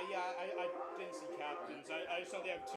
Yeah, I didn't see captains. I just know they have two.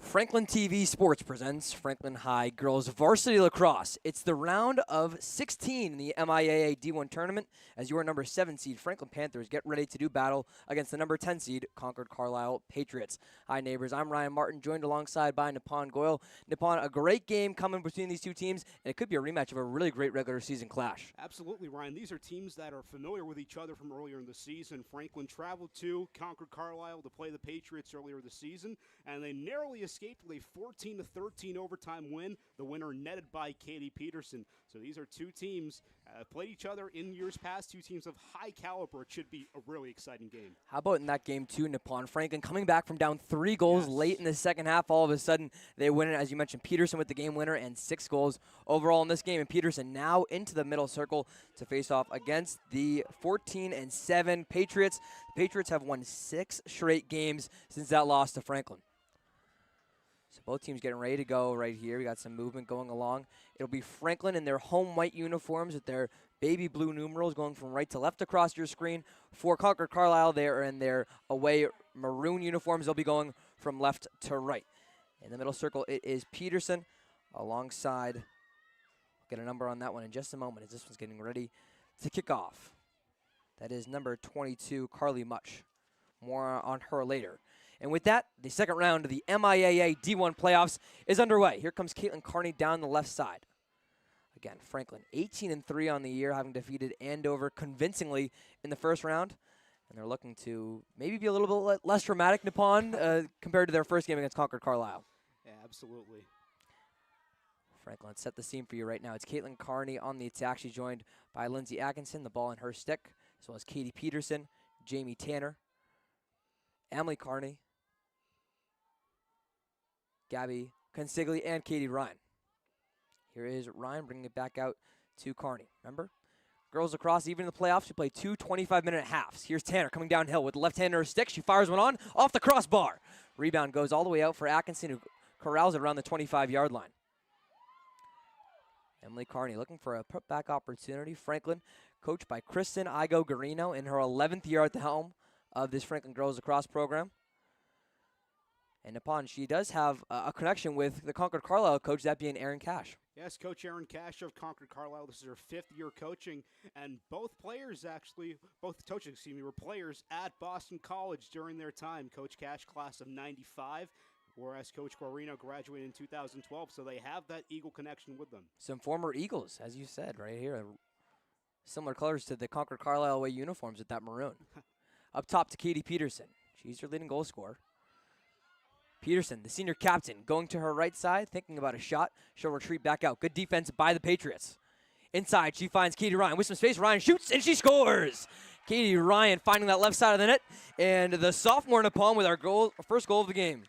Franklin TV Sports presents Franklin High Girls Varsity Lacrosse. It's the round of 16 in the MIAA D1 tournament as your number 7 seed Franklin Panthers get ready to do battle against the number 10 seed Concord-Carlisle Patriots. Hi neighbors, I'm Ryan Martin, joined alongside by Nippon Goyle. Nippon, a great game coming between these two teams, and it could be a rematch of a really great regular season clash. Absolutely, Ryan. These are teams that are familiar with each other from earlier in the season. Franklin traveled to Concord-Carlisle to play the Patriots earlier this season, and they narrowly escaped with a 14-13 overtime win, the winner netted by Katie Peterson. So these are two teams played each other in years past, two teams of high caliber. It should be a really exciting game. How about in that game too, Nippon? Franklin coming back from down 3 goals late in the second half. All of a sudden, they win it, as you mentioned, Peterson with the game winner and 6 goals overall in this game. And Peterson now into the middle circle to face off against the 14-7 Patriots. The Patriots have won 6 straight games since that loss to Franklin. So both teams getting ready to go right here. We got some movement going along. It'll be Franklin in their home white uniforms with their baby blue numerals going from right to left across your screen. For Concord-Carlisle, they are in their away maroon uniforms. They'll be going from left to right. In the middle circle, it is Peterson alongside. I'll get a number on that one in just a moment as this one's getting ready to kick off. That is number 22, Carly Much. More on her later. And with that, the second round of the MIAA D1 playoffs is underway. Here comes Caitlin Carney down the left side. Again, Franklin 18-3 on the year, having defeated Andover convincingly in the first round. And they're looking to maybe be a little bit less dramatic, Nippon, compared to their first game against Concord-Carlisle. Yeah, absolutely. Franklin, let's set the scene for you right now. It's Caitlin Carney on the attack. She's joined by Lindsay Atkinson, the ball in her stick, as well as Katie Peterson, Jamie Tanner, Emily Carney, Gabby Consigli, and Katie Ryan. Here is Ryan bringing it back out to Carney. Remember? Girls lacrosse, even in the playoffs, we play 2 25-minute halves. Here's Tanner coming downhill with the left hand in her stick. She fires one on, off the crossbar. Rebound goes all the way out for Atkinson, who corrals it around the 25-yard line. Emily Carney looking for a put-back opportunity. Franklin, coached by Kristen Igo-Garino in her 11th year at the helm of this Franklin girls lacrosse program. And Nippon, she does have a connection with the Concord-Carlisle coach, that being Aaron Cash. Yes, Coach Aaron Cash of Concord-Carlisle. This is her 5th year coaching, and both coaches, were players at Boston College during their time. Coach Cash, class of 95, whereas Coach Guarino graduated in 2012, so they have that Eagle connection with them. Some former Eagles, as you said, right here. Similar colors to the Concord-Carlisle away uniforms with that maroon. Up top to Katie Peterson. She's your leading goal scorer. Peterson, the senior captain, going to her right side, thinking about a shot. She'll retreat back out. Good defense by the Patriots. Inside, she finds Katie Ryan with some space. Ryan shoots, and she scores. Katie Ryan finding that left side of the net. And the sophomore Nippon with our first goal of the game.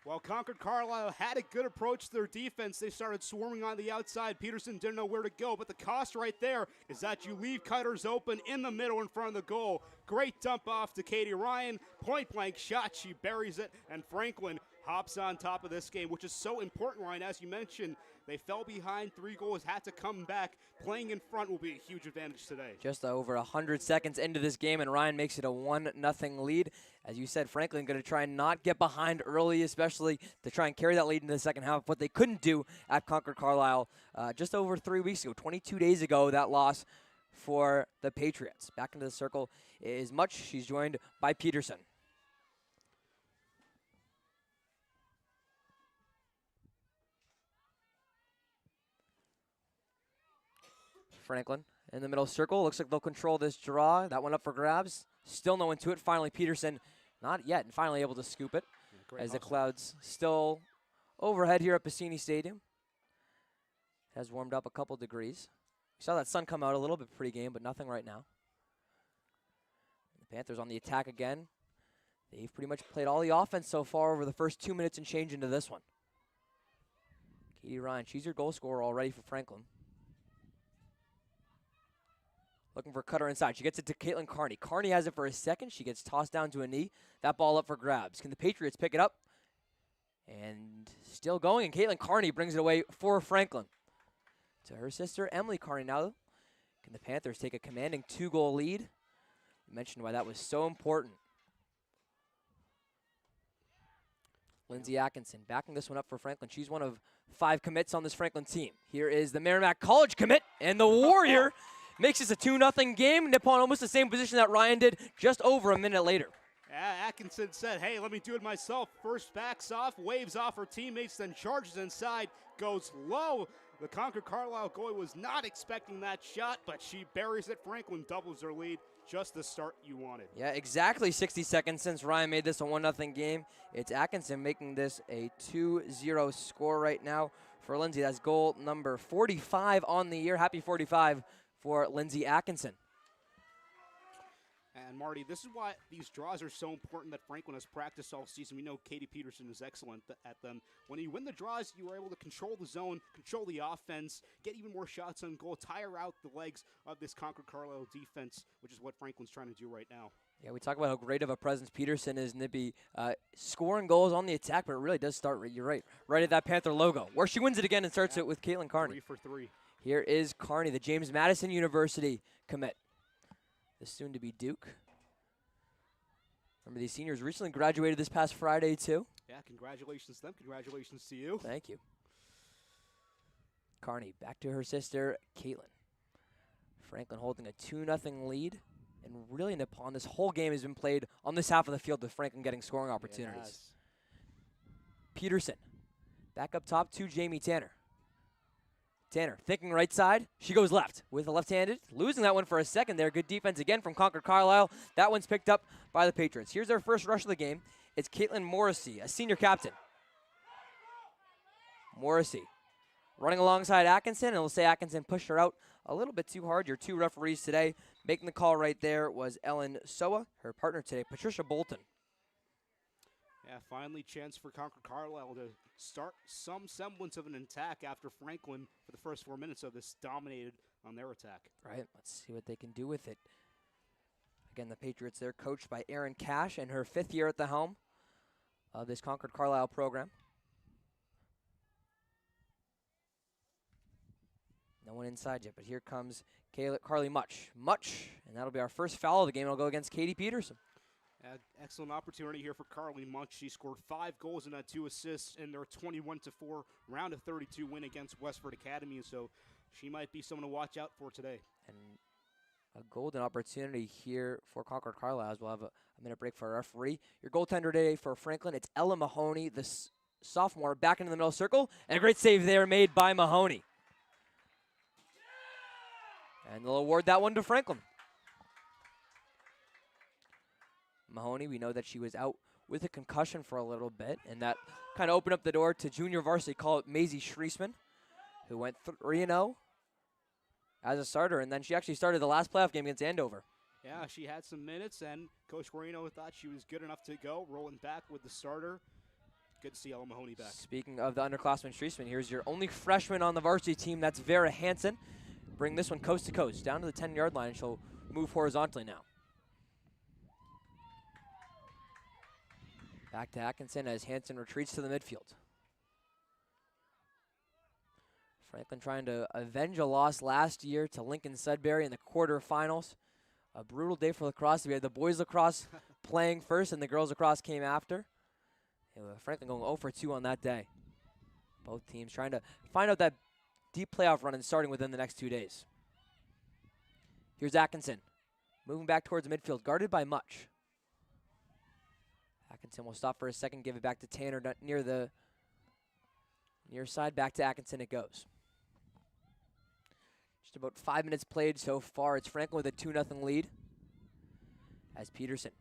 While Concord-Carlisle had a good approach to their defense, they started swarming on the outside. Peterson didn't know where to go, but the cost right there is that you leave cutters open in the middle in front of the goal. Great dump off to Katie Ryan. Point-blank shot. She buries it, and Franklin hops on top of this game, which is so important, Ryan. As you mentioned, they fell behind 3 goals, had to come back. Playing in front will be a huge advantage today. Just over 100 seconds into this game, and Ryan makes it a 1-0 lead. As you said, Franklin going to try and not get behind early, especially to try and carry that lead into the second half. What they couldn't do at Concord-Carlisle just over 3 weeks ago, 22 days ago, that loss for the Patriots. Back into the circle is Much. She's joined by Peterson. Franklin in the middle circle. Looks like they'll control this draw. That one up for grabs. Still no one to it. Finally, Peterson, not yet, and finally able to scoop it. Great as hustle. The clouds still overhead here at Bassini Stadium. Has warmed up a couple degrees. We saw that sun come out a little bit pre-game, but nothing right now. The Panthers on the attack again. They've pretty much played all the offense so far over the first 2 minutes and change into this one. Katie Ryan, she's your goal scorer already for Franklin. Looking for cutter inside. She gets it to Caitlin Carney. Carney has it for a second. She gets tossed down to a knee. That ball up for grabs. Can the Patriots pick it up? And still going. And Caitlin Carney brings it away for Franklin. To her sister, Emily Carney now. Can the Panthers take a commanding 2-goal lead? You mentioned why that was so important. Lindsay Atkinson backing this one up for Franklin. She's one of 5 commits on this Franklin team. Here is the Merrimack College commit, and the Warrior makes this a 2-0 game. Nippon almost the same position that Ryan did just over a minute later. Atkinson said, hey, let me do it myself. First backs off, waves off her teammates, then charges inside, goes low. The Concord-Carlisle goalie was not expecting that shot, but she buries it. Franklin doubles her lead. Just the start you wanted. Yeah, exactly 60 seconds since Ryan made this a 1-0 game. It's Atkinson making this a 2-0 score right now for Lindsay. That's goal number 45 on the year. Happy 45 for Lindsay Atkinson. And Marty, this is why these draws are so important that Franklin has practiced all season. We know Katie Peterson is excellent at them. When you win the draws, you are able to control the zone, control the offense, get even more shots on goal, tire out the legs of this Concord-Carlisle defense, which is what Franklin's trying to do right now. Yeah, we talk about how great of a presence Peterson is, Nippy, scoring goals on the attack, but it really does start, you're right at that Panther logo, where she wins it again and starts it with Caitlin Carney. 3 for 3. Here is Carney, the James Madison University commit. The soon-to-be Duke. Remember, these seniors recently graduated this past Friday, too. Yeah, congratulations to them. Congratulations to you. Thank you. Carney back to her sister, Caitlin. Franklin holding a 2-0 lead. And really, Nippon, this whole game has been played on this half of the field with Franklin getting scoring opportunities. Yes. Peterson back up top to Jamie Tanner. Tanner thinking right side. She goes left with a left-handed. Losing that one for a second there. Good defense again from Concord-Carlisle. That one's picked up by the Patriots. Here's their first rush of the game. It's Caitlin Morrissey, a senior captain. Morrissey running alongside Atkinson, and we'll say Atkinson pushed her out a little bit too hard. Your 2 referees today making the call right there was Ellen Soa. Her partner today, Patricia Bolton. Yeah, finally chance for Concord-Carlisle to start some semblance of an attack after Franklin, for the first 4 minutes of this, dominated on their attack. Right, let's see what they can do with it. Again, the Patriots, they're coached by Erin Cash in her 5th year at the helm of this Concord-Carlisle program. No one inside yet, but here comes Carly Much, and that'll be our first foul of the game. It'll go against Katie Peterson. Excellent opportunity here for Carly Munch. She scored 5 goals and 2 assists in their 21-4 round of 32 win against Westford Academy, so she might be someone to watch out for today. And a golden opportunity here for Concord-Carlisle, as we'll have a minute break for our referee. Your goaltender today for Franklin, it's Ella Mahoney, the sophomore, back into the middle circle, and a great save there made by Mahoney. And they'll award that one to Franklin. Mahoney, we know that she was out with a concussion for a little bit, and that kind of opened up the door to junior varsity call-up Maisie Schriesman, who went 3-0 as a starter, and then she actually started the last playoff game against Andover. Yeah, she had some minutes, and Coach Guarino thought she was good enough to go, rolling back with the starter. Good to see Ella Mahoney back. Speaking of the underclassman Schriesman, here's your only freshman on the varsity team. That's Vera Hansen. Bring this one coast to coast, down to the 10-yard line, and she'll move horizontally now. Back to Atkinson as Hansen retreats to the midfield. Franklin trying to avenge a loss last year to Lincoln Sudbury in the quarterfinals. A brutal day for lacrosse. We had the boys lacrosse playing first and the girls lacrosse came after. Franklin going 0 for 2 on that day. Both teams trying to find out that deep playoff run and starting within the next 2 days. Here's Atkinson. Moving back towards the midfield, guarded by Much. Atkinson will stop for a second, give it back to Tanner near the near side. Back to Atkinson it goes. Just about 5 minutes played so far. It's Franklin with a 2-0 lead as Peterson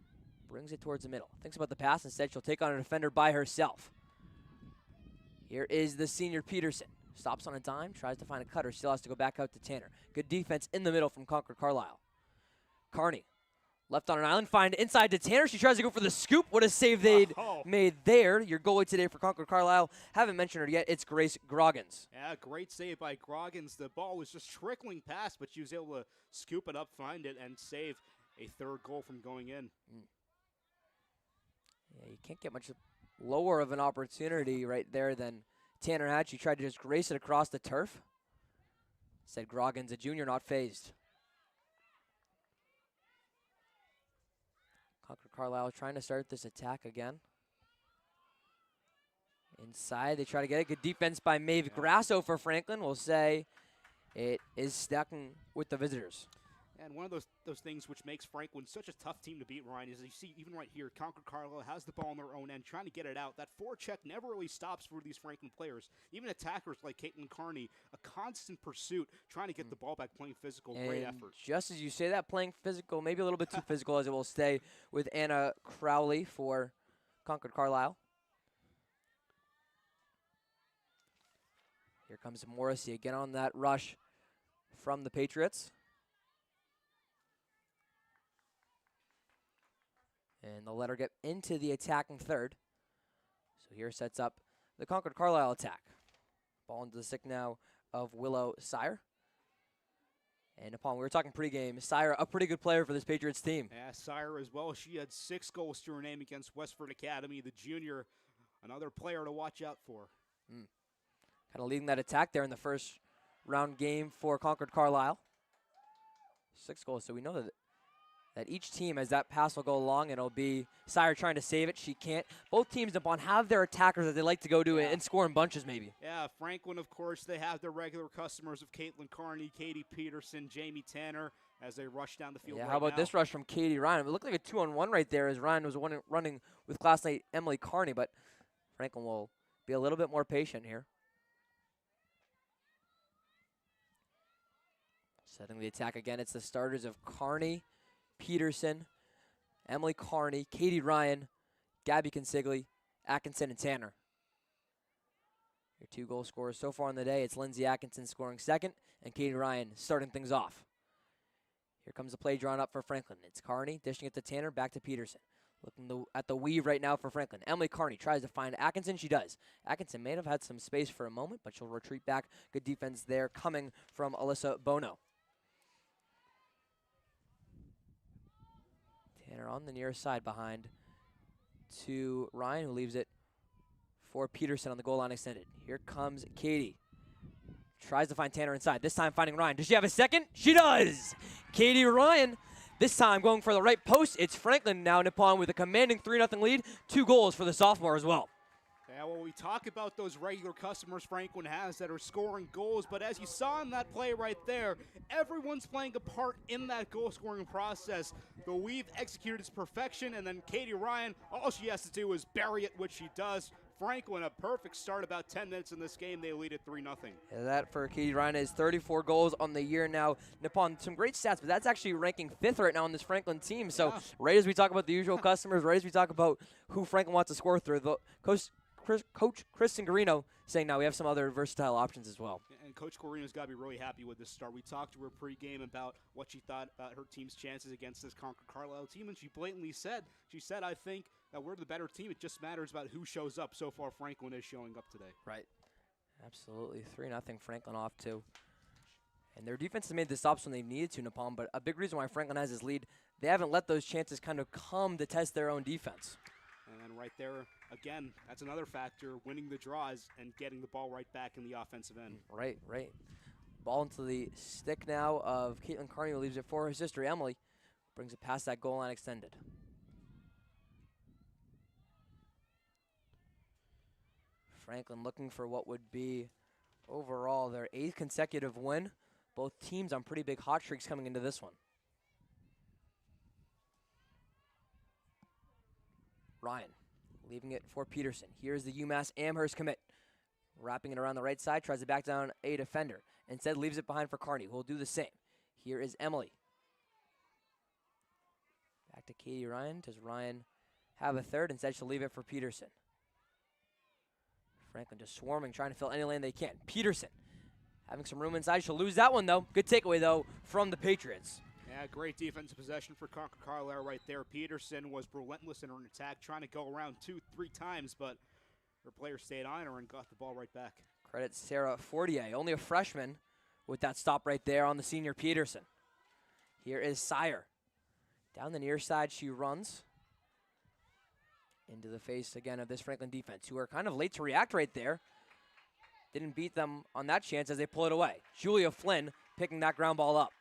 brings it towards the middle. Thinks about the pass. Instead, she'll take on a defender by herself. Here is the senior Peterson. Stops on a dime, tries to find a cutter, still has to go back out to Tanner. Good defense in the middle from Concord-Carlisle. Carney, left on an island, find inside to Tanner. She tries to go for the scoop. What a save they'd made there. Your goalie today for Concord-Carlisle, haven't mentioned her yet, it's Grace Groggins. Yeah, great save by Groggins. The ball was just trickling past, but she was able to scoop it up, find it, and save a 3rd goal from going in. Yeah, you can't get much lower of an opportunity right there than Tanner had. She tried to just race it across the turf. Said Groggins, a junior, not phased. Concord-Carlisle trying to start this attack again. Inside, they try to get it. Good defense by Maeve Grasso for Franklin. We'll say it is stacking with the visitors. And one of those things which makes Franklin such a tough team to beat, Ryan, is you see even right here, Concord-Carlisle has the ball on their own end, trying to get it out. That forecheck never really stops for these Franklin players. Even attackers like Caitlin Carney, a constant pursuit, trying to get the ball back, playing physical, great effort. Just as you say that, playing physical, maybe a little bit too physical, as it will stay with Anna Crowley for Concord-Carlisle. Here comes Morrissey again on that rush from the Patriots. And they'll let her get into the attacking third. So here sets up the Concord-Carlisle attack. Ball into the stick now of Willow Sire. And upon, we were talking pregame, Sire, a pretty good player for this Patriots team. Yeah, Sire as well. She had 6 goals to her name against Westford Academy, the junior. Another player to watch out for. Kind of leading that attack there in the first round game for Concord-Carlisle. 6 goals, so we know that each team, as that pass will go along, and it'll be Sire trying to save it. She can't. Both teams, upon, have their attackers that they like to go to and score in bunches maybe. Yeah, Franklin, of course, they have their regular customers of Caitlin Carney, Katie Peterson, Jamie Tanner, as they rush down the field how about this rush from Katie Ryan? It looked like a 2-on-1 right there as Ryan was running with classmate Emily Carney, but Franklin will be a little bit more patient here. Setting the attack again, it's the starters of Carney, Peterson, Emily Carney, Katie Ryan, Gabby Consigli, Atkinson, and Tanner. Your 2 goal scorers so far in the day, it's Lindsay Atkinson scoring second, and Katie Ryan starting things off. Here comes the play drawn up for Franklin. It's Carney dishing it to Tanner, back to Peterson. Looking at the weave right now for Franklin. Emily Carney tries to find Atkinson. She does. Atkinson may have had some space for a moment, but she'll retreat back. Good defense there coming from Alyssa Bono. Tanner on the near side behind to Ryan, who leaves it for Peterson on the goal line extended. Here comes Katie. Tries to find Tanner inside. This time finding Ryan. Does she have a second? She does! Katie Ryan, this time going for the right post. It's Franklin now, Nippon, with a commanding 3-0 lead. 2 goals for the sophomore as well. Yeah, well, we talk about those regular customers Franklin has that are scoring goals, but as you saw in that play right there, everyone's playing a part in that goal-scoring process. The weave executed its perfection, and then Katie Ryan, all she has to do is bury it, which she does. Franklin, a perfect start, about 10 minutes in this game. They lead at 3-0. Yeah, that for Katie Ryan is 34 goals on the year now. Nippon, some great stats, but that's actually ranking 5th right now on this Franklin team. So right as we talk about the usual customers, right as we talk about who Franklin wants to score through, Coach Kristen Garino saying now we have some other versatile options as well. And Coach Garino's got to be really happy with this start. We talked to her pregame about what she thought about her team's chances against this Concord-Carlisle team, and she blatantly said, I think that we're the better team. It just matters about who shows up. So far, Franklin is showing up today. Right. Absolutely. 3-0 Franklin off too. And their defense has made the stops when they needed to, Nippon, but a big reason why Franklin has his lead, they haven't let those chances kind of come to test their own defense. And then right there, again, that's another factor, winning the draws and getting the ball right back in the offensive end. Right. Ball into the stick now of Caitlin Carney, who leaves it for her sister, Emily. Brings it past that goal line extended. Franklin looking for what would be overall their 8th consecutive win. Both teams on pretty big hot streaks coming into this one. Ryan leaving it for Peterson. Here's the UMass Amherst commit. Wrapping it around the right side, tries to back down a defender. Instead leaves it behind for Carney, who will do the same. Here is Emily. Back to Katie Ryan. Does Ryan have a third? Instead she'll leave it for Peterson. Franklin just swarming, trying to fill any lane they can. Peterson having some room inside. She'll lose that one, though. Good takeaway, though, from the Patriots. Yeah, great defensive possession for Concord-Carlisle right there. Peterson was relentless in her attack, trying to go around 2-3 times, but her player stayed on her and got the ball right back. Credit Sarah Fortier, only a freshman, with that stop right there on the senior Peterson. Here is Sire. Down the near side she runs. Into the face again of this Franklin defense, who are kind of late to react right there. Didn't beat them on that chance as they pull it away. Julia Flynn picking that ground ball up.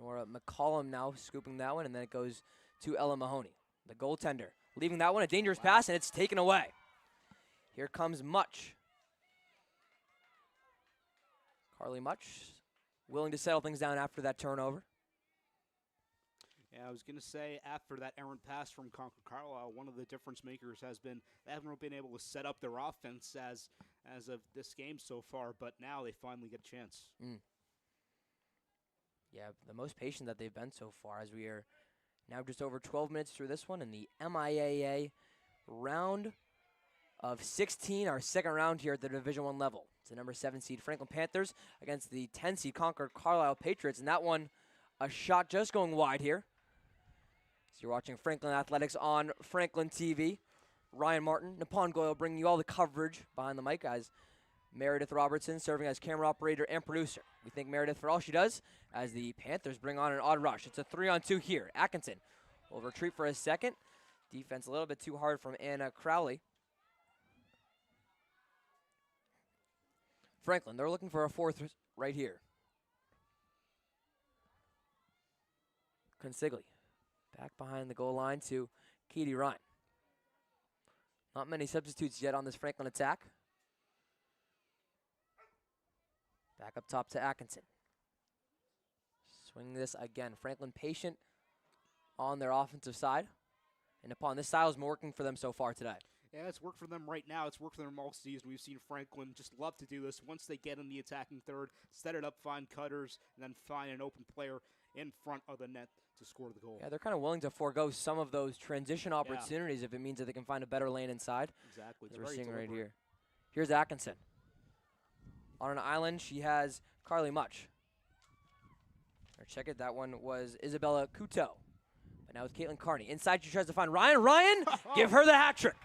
Nora McCollum now scooping that one, and then it goes to Ella Mahoney, the goaltender. Leaving that one, a dangerous pass, and it's taken away. Here comes Much. Carly Much willing to settle things down after that turnover. Yeah, I was going to say, after that errant pass from Concord-Carlisle, one of the difference makers has been they haven't really been able to set up their offense as of this game so far, but now they finally get a chance. Yeah, the most patient that they've been so far, as we are now just over 12 minutes through this one in the MIAA round of 16, our second round here at the Division I level. It's the number 7 seed Franklin Panthers against the 10 seed Concord-Carlisle Patriots, and that one, a shot just going wide here. So you're watching Franklin Athletics on Franklin TV. Ryan Martin, Nippon Goyle bringing you all the coverage behind the mic as Meredith Robertson serving as camera operator and producer. We thank Meredith for all she does as the Panthers bring on an odd rush. It's a 3-on-2 here. Atkinson will retreat for a second. Defense a little bit too hard from Anna Crowley. Franklin, they're looking for a fourth right here. Consigli back behind the goal line to Katie Ryan. Not many substitutes yet on this Franklin attack. Back up top to Atkinson. Swing this again. Franklin patient on their offensive side. And upon this style is working for them so far today. Yeah, it's worked for them right now. It's worked for them all season. We've seen Franklin just love to do this. Once they get in the attacking third, set it up, find cutters, and then find an open player in front of the net to score the goal. Yeah, they're kind of willing to forego some of those transition opportunities if it means that they can find a better lane inside. Exactly. As we're seeing right here. Here's Atkinson. On an island, she has Carly Much. Or check it, that one was Isabella Couteau. But now with Caitlin Carney. Inside, she tries to find Ryan. Ryan, give her the hat trick.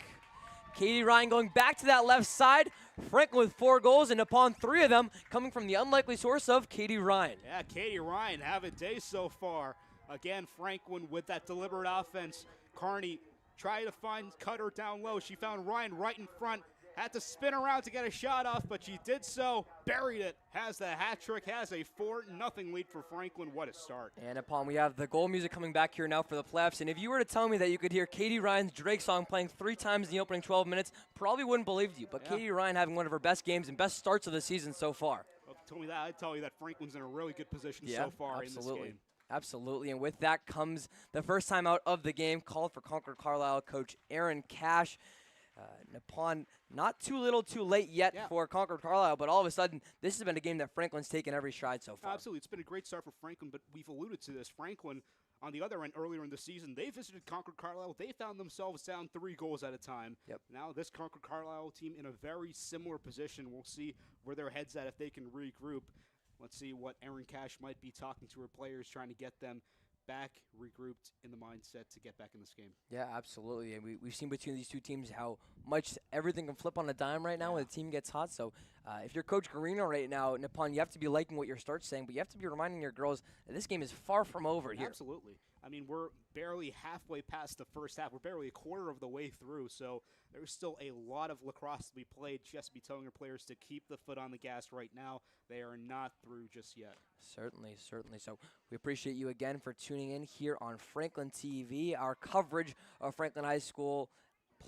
Katie Ryan going back to that left side. Franklin with 4 goals, and upon 3 of them coming from the unlikely source of Katie Ryan. Yeah, Katie Ryan having a day so far. Again, Franklin with that deliberate offense. Carney tried to find cutter down low. She found Ryan right in front. Had to spin around to get a shot off, but she did so. Buried it. Has the hat trick. Has a 4-0 lead for Franklin. What a start. And upon we have the goal music coming back here now for the playoffs. And if you were to tell me that you could hear Katie Ryan's Drake song playing 3 times in the opening 12 minutes, probably wouldn't believe you. But Katie Ryan having one of her best games and best starts of the season so far. Well, if you told me that, I'd tell you that Franklin's in a really good position so far in this game. Absolutely, and with that comes the first time out of the game, called for Concord-Carlisle coach Aaron Cash. Nippon, not too little too late yet for Concord-Carlisle, but all of a sudden, this has been a game that Franklin's taken every stride so far. Absolutely, it's been a great start for Franklin, but we've alluded to this. Franklin, on the other end, earlier in the season, they visited Concord-Carlisle. They found themselves down 3 goals at a time. Now this Concord-Carlisle team in a very similar position. We'll see where their head's at if they can regroup. Let's see what Aaron Cash might be talking to her players, trying to get them back, regrouped in the mindset to get back in this game. Yeah, absolutely. And we've seen between these two teams how much everything can flip on a dime right now when the team gets hot. So if you're Coach Garino right now, Nippon, you have to be liking what your start's saying, but you have to be reminding your girls that this game is far from over here. Absolutely. I mean, we're barely halfway past the first half. We're barely a quarter of the way through, so there's still a lot of lacrosse to be played. She has to be telling her players to keep the foot on the gas right now. They are not through just yet. Certainly, certainly. So we appreciate you again for tuning in here on Franklin TV. Our coverage of Franklin High School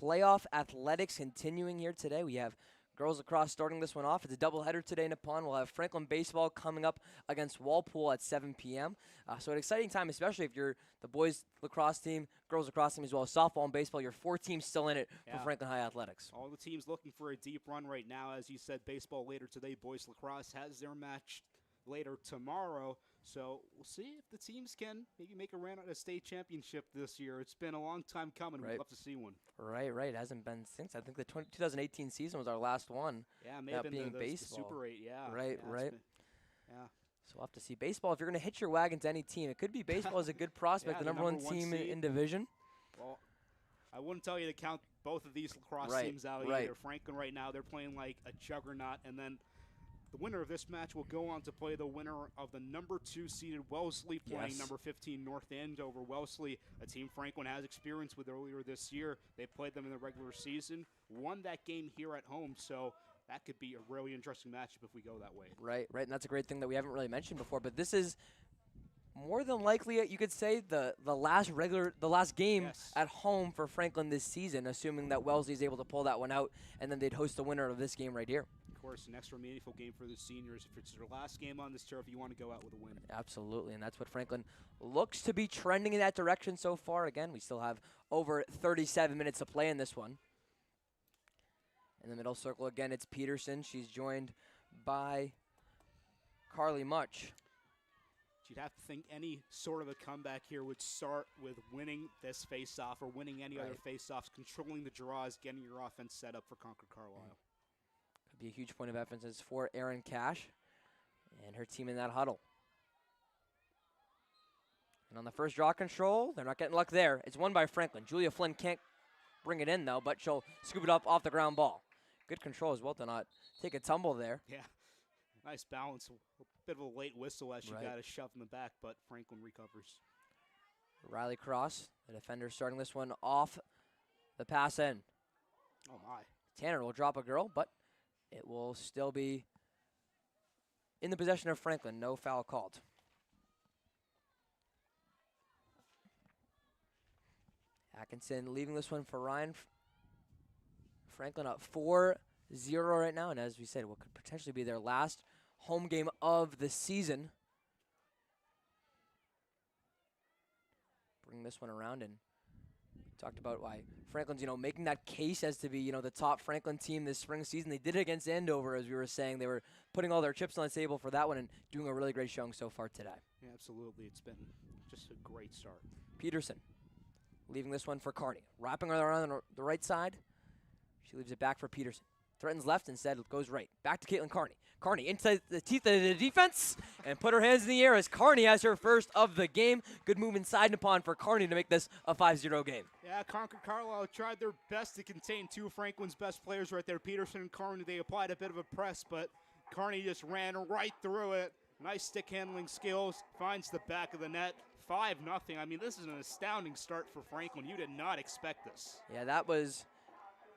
playoff athletics continuing here today. We have girls lacrosse starting this one off. It's a doubleheader today, Nippon. We'll have Franklin baseball coming up against Walpole at 7 p.m. So an exciting time, especially if you're the boys lacrosse team, girls lacrosse team, as well as softball and baseball. Your 4 teams still in it for Franklin High Athletics. All the teams looking for a deep run right now. As you said, baseball later today. Boys lacrosse has their match later tomorrow. So we'll see if the teams can maybe make a run at a state championship this year. It's been a long time coming. We'd love to see one. Right. It hasn't been since, I think, the 2018 season was our last one. Yeah, may have been the baseball. Super 8, Right. Yeah. So we'll have to see. Baseball, if you're going to hitch your wagon to any team, it could be baseball as a good prospect, the number one team in division. Well, I wouldn't tell you to count both of these lacrosse teams out either. Franklin right now, they're playing like a juggernaut, and then the winner of this match will go on to play the winner of the number 2 seeded Wellesley, playing number 15 North End over Wellesley, a team Franklin has experience with earlier this year. They played them in the regular season, won that game here at home, so that could be a really interesting matchup if we go that way. Right, and that's a great thing that we haven't really mentioned before, but this is more than likely, you could say the last game Yes. at home for Franklin this season, assuming that Wellesley is able to pull that one out, and then they'd host the winner of this game right here. Of course, an extra meaningful game for the seniors. If it's their last game on this turf, you want to go out with a win. Absolutely, and that's what Franklin looks to be trending in that direction so far. Again, we still have over 37 minutes to play in this one. In the middle circle, again, it's Peterson. She's joined by Carly Much. You'd have to think any sort of a comeback here would start with winning this face-off or winning any other face-offs, controlling the draws, getting your offense set up for Concord-Carlisle. Could be a huge point of emphasis for Erin Cash and her team in that huddle. And on the first draw control, they're not getting luck there. It's won by Franklin. Julia Flynn can't bring it in, though, but she'll scoop it up off the ground ball. Good control as well to not take a tumble there. Yeah, nice balance. A bit of a late whistle as she got a shove in the back, but Franklin recovers. Riley Cross, the defender, starting this one off the pass in. Oh, my. Tanner will drop a girl, but it will still be in the possession of Franklin. No foul called. Atkinson leaving this one for Ryan. Franklin up 4-0 right now, and as we said, what could potentially be their last home game of the season. Bring this one around, and we talked about why Franklin's, making that case as to be, the top Franklin team this spring season. They did it against Andover, as we were saying. They were putting all their chips on the table for that one and doing a really great showing so far today. Yeah, absolutely. It's been just a great start. Peterson leaving this one for Carney. Wrapping her around the right side. She leaves it back for Peterson. Threatens left, instead goes right. Back to Caitlin Carney. Carney inside the teeth of the defense and put her hands in the air as Carney has her first of the game. Good move inside and upon for Carney to make this a 5-0 game. Yeah, Concord-Carlisle tried their best to contain two of Franklin's best players right there, Peterson and Carney. They applied a bit of a press, but Carney just ran right through it. Nice stick handling skills. Finds the back of the net. 5-0. I mean, this is an astounding start for Franklin. You did not expect this. Yeah, that was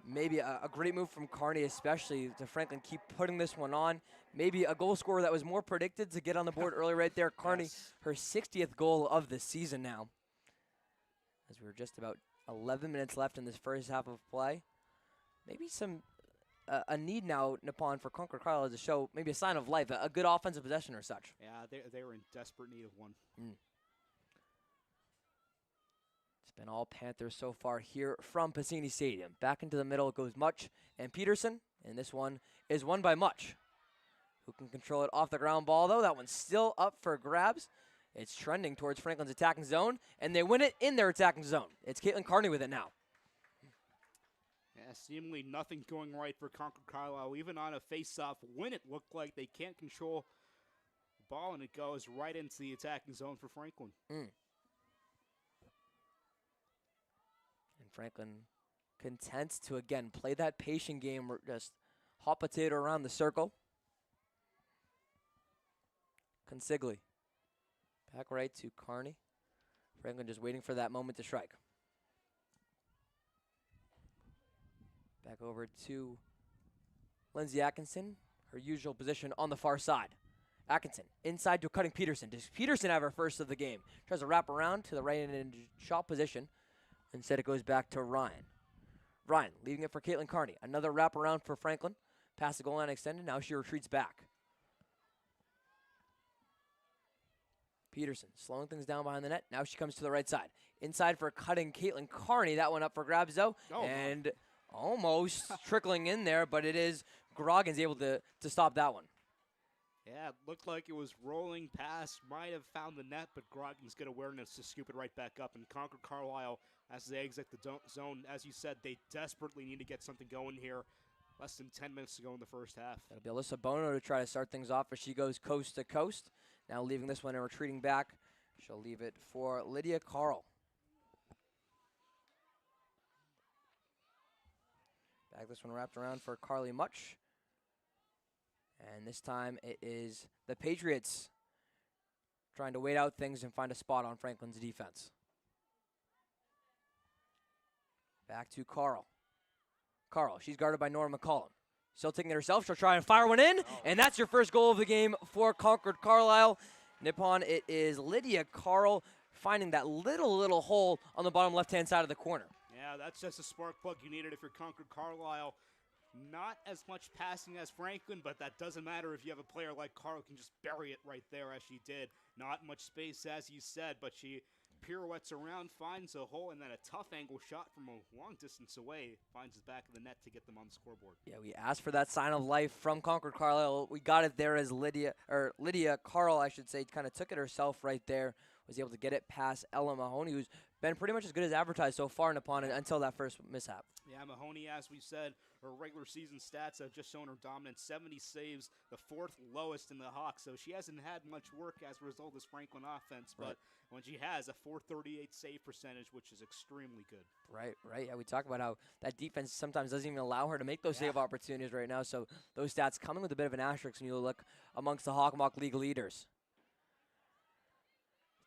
maybe a great move from Carney, especially to Franklin keep putting this one on. Maybe a goal scorer that was more predicted to get on the board early right there. Carney, her 60th goal of the season now. As we're just about 11 minutes left in this first half of play. Maybe a need now, Nippon, for Concord-Carlisle to show maybe a sign of life, a good offensive possession or such. Yeah, they were in desperate need of one. It's been all Panthers so far here from Pacini Stadium. Back into the middle goes Much and Peterson, and this one is won by Much, who can control it off the ground ball, though. That one's still up for grabs. It's trending towards Franklin's attacking zone, and they win it in their attacking zone. It's Caitlin Carney with it now. Yeah, seemingly nothing going right for Concord-Carlisle. Even on a face-off win, it looked like they can't control the ball, and it goes right into the attacking zone for Franklin. And Franklin content to, again, play that patient game, just hot potato around the circle. Consigli. Back right to Carney. Franklin just waiting for that moment to strike. Back over to Lindsay Atkinson, her usual position on the far side. Atkinson inside to cutting Peterson. Does Peterson have her first of the game? Tries to wrap around to the right end shot position. Instead it goes back to Ryan. Ryan leaving it for Caitlin Carney. Another wrap around for Franklin. Past the goal line extended. Now she retreats back. Peterson slowing things down behind the net. Now she comes to the right side. Inside for cutting Caitlin Carney. That one up for grabs, though. And almost trickling in there, but it is Grogan's able to stop that one. Yeah, it looked like it was rolling past. Might have found the net, but Grogan's good awareness to scoop it right back up. And Concord-Carlisle, as they exit the zone, as you said, they desperately need to get something going here. Less than 10 minutes to go in the first half. That'll be Alyssa Bono to try to start things off as she goes coast to coast. Now leaving this one and retreating back. She'll leave it for Lydia Carl. Back this one wrapped around for Carly Much. And this time it is the Patriots trying to wait out things and find a spot on Franklin's defense. Back to Carl. Carl, she's guarded by Nora McCollum. Still taking it herself. She'll try and fire one in, and that's your first goal of the game for Concord-Carlisle. Nippon, it is Lydia Carl finding that little hole on the bottom left-hand side of the corner. Yeah, that's just a spark plug you needed if you're Concord-Carlisle. Not as much passing as Franklin, but that doesn't matter if you have a player like Carl who can just bury it right there as she did. Not much space, as you said, but she pirouettes around, finds a hole, and then a tough angle shot from a long distance away finds the back of the net to get them on the scoreboard. Yeah, we asked for that sign of life from Concord-Carlisle. We got it there as Lydia Carl, I should say, kind of took it herself right there. Was able to get it past Ella Mahoney, who's been pretty much as good as advertised so far in upon it until that first mishap. Yeah, Mahoney, as we said, her regular season stats have just shown her dominance. 70 saves, the 4th lowest in the Hawks, so she hasn't had much work as a result of this Franklin offense, but when she has a .438 save percentage, which is extremely good. Right. Yeah, we talk about how that defense sometimes doesn't even allow her to make those save opportunities right now, so those stats coming with a bit of an asterisk when you look amongst the Hawk-Mock League leaders.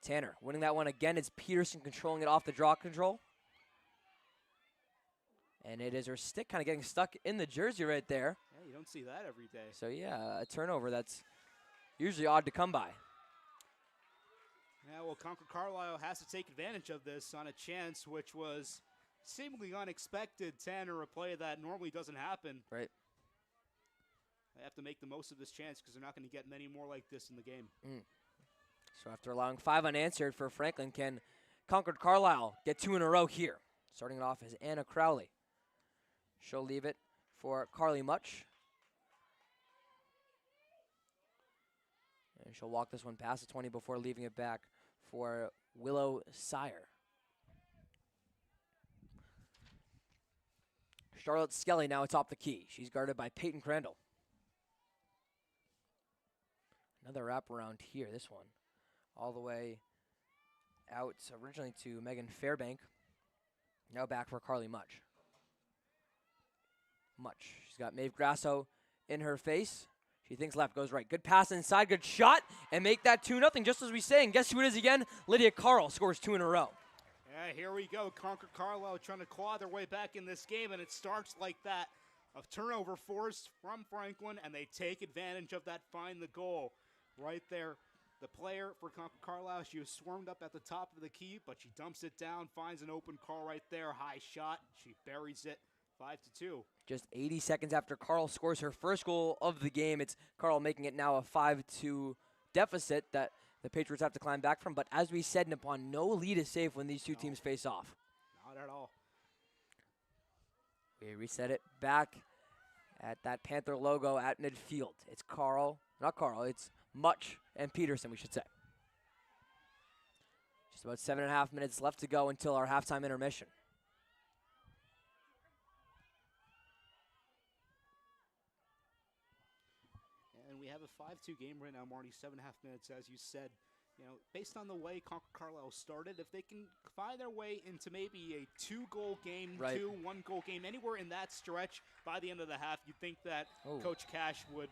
Tanner winning that one again. It's Peterson controlling it off the draw control. And it is her stick kind of getting stuck in the jersey right there. Yeah, you don't see that every day. So, yeah, a turnover that's usually odd to come by. Yeah, well, Concord-Carlisle has to take advantage of this on a chance which was seemingly unexpected. Tanner, a play that normally doesn't happen. Right. They have to make the most of this chance because they're not going to get many more like this in the game. So after allowing 5 unanswered for Franklin, can Concord-Carlisle get 2 in a row here? Starting it off as Anna Crowley. She'll leave it for Carly Much. And she'll walk this one past the 20 before leaving it back for Willow Sire. Charlotte Skelly now atop the key. She's guarded by Peyton Crandall. Another wraparound here, this one. All the way out originally to Megan Fairbank. Now back for Carly Much. She's got Maeve Grasso in her face. She thinks left, goes right. Good pass inside, good shot, and make that 2-0, just as we say. And guess who it is again? Lydia Carl scores 2 in a row. Yeah, here we go. Concord-Carlisle trying to claw their way back in this game, and it starts like that. A turnover forced from Franklin, and they take advantage of that, find the goal right there. The player for Concord-Carlisle, she was swarmed up at the top of the key, but she dumps it down, finds an open Carl right there. High shot. She buries it. 5-2. Just 80 seconds after Carl scores her first goal of the game, it's Carl making it now a 5-2 deficit that the Patriots have to climb back from. But as we said, Nippon, no lead is safe when these two teams face off. Not at all. We reset it back at that Panther logo at midfield. It's it's Much and Peterson, we should say. Just about 7.5 minutes left to go until our halftime intermission. And we have a 5-2 game right now, Marty, 7.5 minutes, as you said. You know, based on the way Concord-Carlisle started, if they can find their way into maybe a 2-goal game, 1-goal game, anywhere in that stretch by the end of the half, you'd think that Coach Cash would,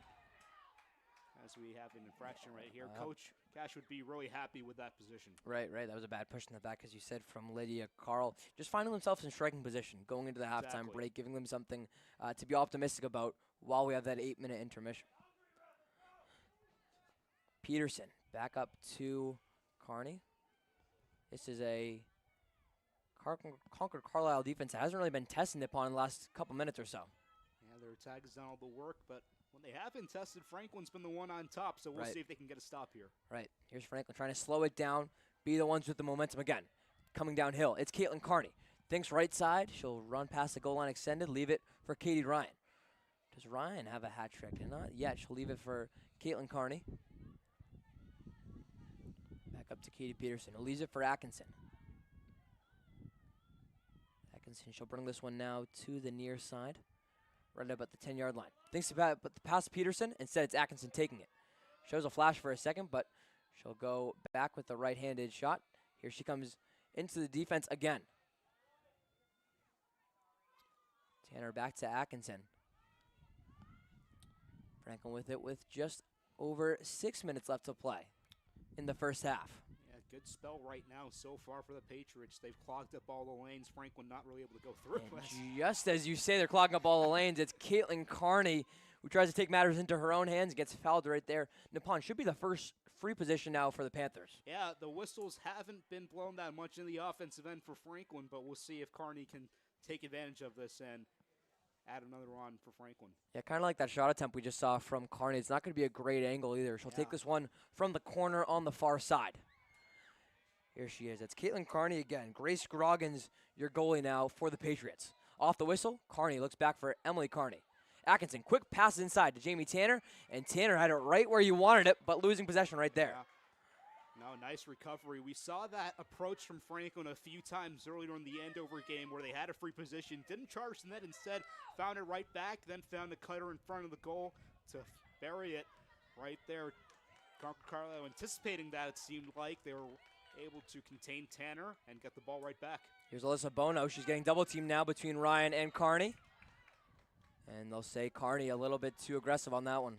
as we have an infraction right here, Coach Cash would be really happy with that position. Right. That was a bad push in the back, as you said, from Lydia Carl. Just finding themselves in striking position, going into the halftime break, giving them something to be optimistic about while we have that 8-minute intermission. Peterson back up to Carney. This is a Concord-Carlisle defense that hasn't really been tested upon in the last couple minutes or so. Yeah, their attack has done all the work, but when they have been tested, Franklin's been the one on top, so we'll see if they can get a stop here. Right. Here's Franklin trying to slow it down, be the ones with the momentum again. Coming downhill, it's Caitlin Carney. Thinks right side, she'll run past the goal line extended, leave it for Katie Ryan. Does Ryan have a hat trick? Not yet. She'll leave it for Caitlin Carney. Back up to Katie Peterson, who leaves it for Atkinson. She'll bring this one now to the near side. Right about the 10-yard line. Thinks about the pass Peterson. Instead, it's Atkinson taking it. Shows a flash for a second, but she'll go back with the right-handed shot. Here she comes into the defense again. Tanner back to Atkinson. Franklin with it with just over 6 minutes left to play in the first half. Good spell right now so far for the Patriots. They've clogged up all the lanes. Franklin not really able to go through. Just as you say, they're clogging up all the lanes. It's Caitlin Carney who tries to take matters into her own hands, gets fouled right there. Nippon should be the first free position now for the Panthers. Yeah, the whistles haven't been blown that much in the offensive end for Franklin, but we'll see if Kearney can take advantage of this and add another on for Franklin. Yeah, kind of like that shot attempt we just saw from Kearney. It's not going to be a great angle either. She'll take this one from the corner on the far side. Here she is. It's Caitlin Kearney again. Grace Groggins, your goalie now for the Patriots. Off the whistle, Kearney looks back for Emily Kearney. Atkinson, quick pass inside to Jamie Tanner, and Tanner had it right where you wanted it, but losing possession right there. Yeah. No, nice recovery. We saw that approach from Franklin a few times earlier in the Andover game where they had a free position, didn't charge the net, instead found it right back, then found a cutter in front of the goal to bury it right there. Concord-Carlisle anticipating that, it seemed like. They were able to contain Tanner and get the ball right back. Here's Alyssa Bono. She's getting double teamed now between Ryan and Kearney. And they'll say Kearney a little bit too aggressive on that one.